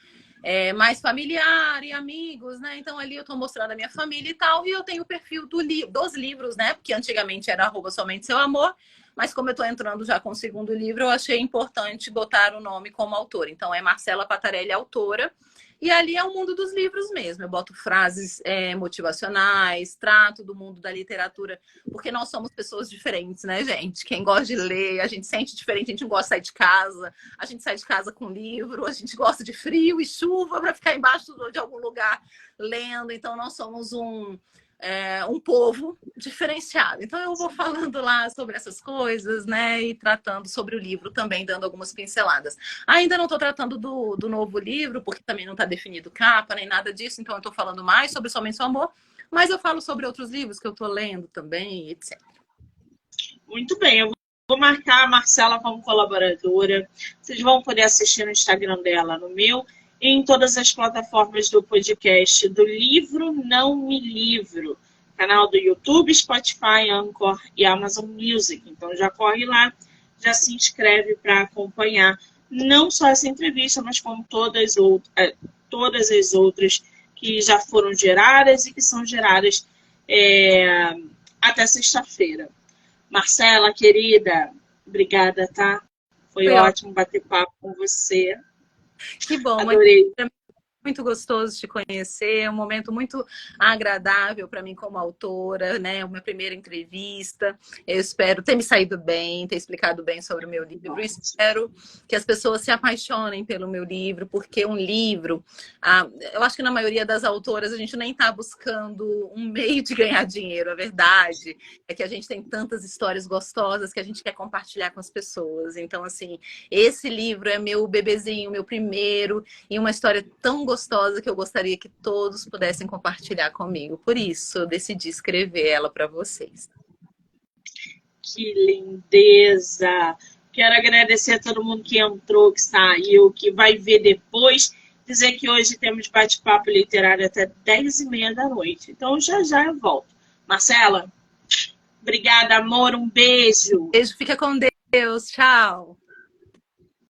Speaker 2: mais familiar e amigos, né? Então ali eu estou mostrando a minha família e tal. E eu tenho o perfil dos livros, né? Porque antigamente era @somente seu amor. Mas como eu estou entrando já com o segundo livro, eu achei importante botar o nome como autora. Então é Marcela Patarelli, autora. E ali é o mundo dos livros mesmo. Eu boto frases motivacionais, trato do mundo da literatura, porque nós somos pessoas diferentes, né, gente? Quem gosta de ler, a gente sente diferente, a gente não gosta de sair de casa, a gente sai de casa com livro, a gente gosta de frio e chuva para ficar embaixo de algum lugar lendo. Então, nós somos um povo diferenciado. Então eu vou falando lá sobre essas coisas, né? E tratando sobre o livro também, dando algumas pinceladas. Ainda não estou tratando do novo livro, porque também não está definido capa, nem nada disso, então eu estou falando mais sobre Somente Seu Amor, mas eu falo sobre outros livros que eu estou lendo também, etc.
Speaker 1: Muito bem, eu vou marcar a Marcela como colaboradora. Vocês vão poder assistir no Instagram dela, no meu, e em todas as plataformas do podcast do Livro Não Me Livro. Canal do YouTube, Spotify, Anchor e Amazon Music. Então já corre lá, já se inscreve para acompanhar não só essa entrevista, mas como todas as outras que já foram geradas e que são geradas até sexta-feira. Marcela, querida, obrigada, tá? Foi ótimo bater papo com você.
Speaker 2: Que bom,
Speaker 1: adorei.
Speaker 2: Muito gostoso te conhecer, é um momento muito agradável para mim como autora, né? Uma primeira entrevista. Eu espero ter me saído bem, ter explicado bem sobre o meu livro. Eu espero que as pessoas se apaixonem pelo meu livro, porque um livro, eu acho que na maioria das autoras a gente nem está buscando um meio de ganhar dinheiro. A verdade é que a gente tem tantas histórias gostosas que a gente quer compartilhar com as pessoas. Então, assim, esse livro é meu bebezinho, meu primeiro, e uma história tão gostosa que eu gostaria que todos pudessem compartilhar comigo. Por isso, eu decidi escrever ela para vocês.
Speaker 1: Que lindeza! Quero agradecer a todo mundo que entrou, que saiu, que vai ver depois. Dizer que hoje temos bate-papo literário até 10h30 da noite. Então, já eu volto. Marcela, obrigada, amor. Um beijo.
Speaker 2: Beijo, fica com Deus. Tchau.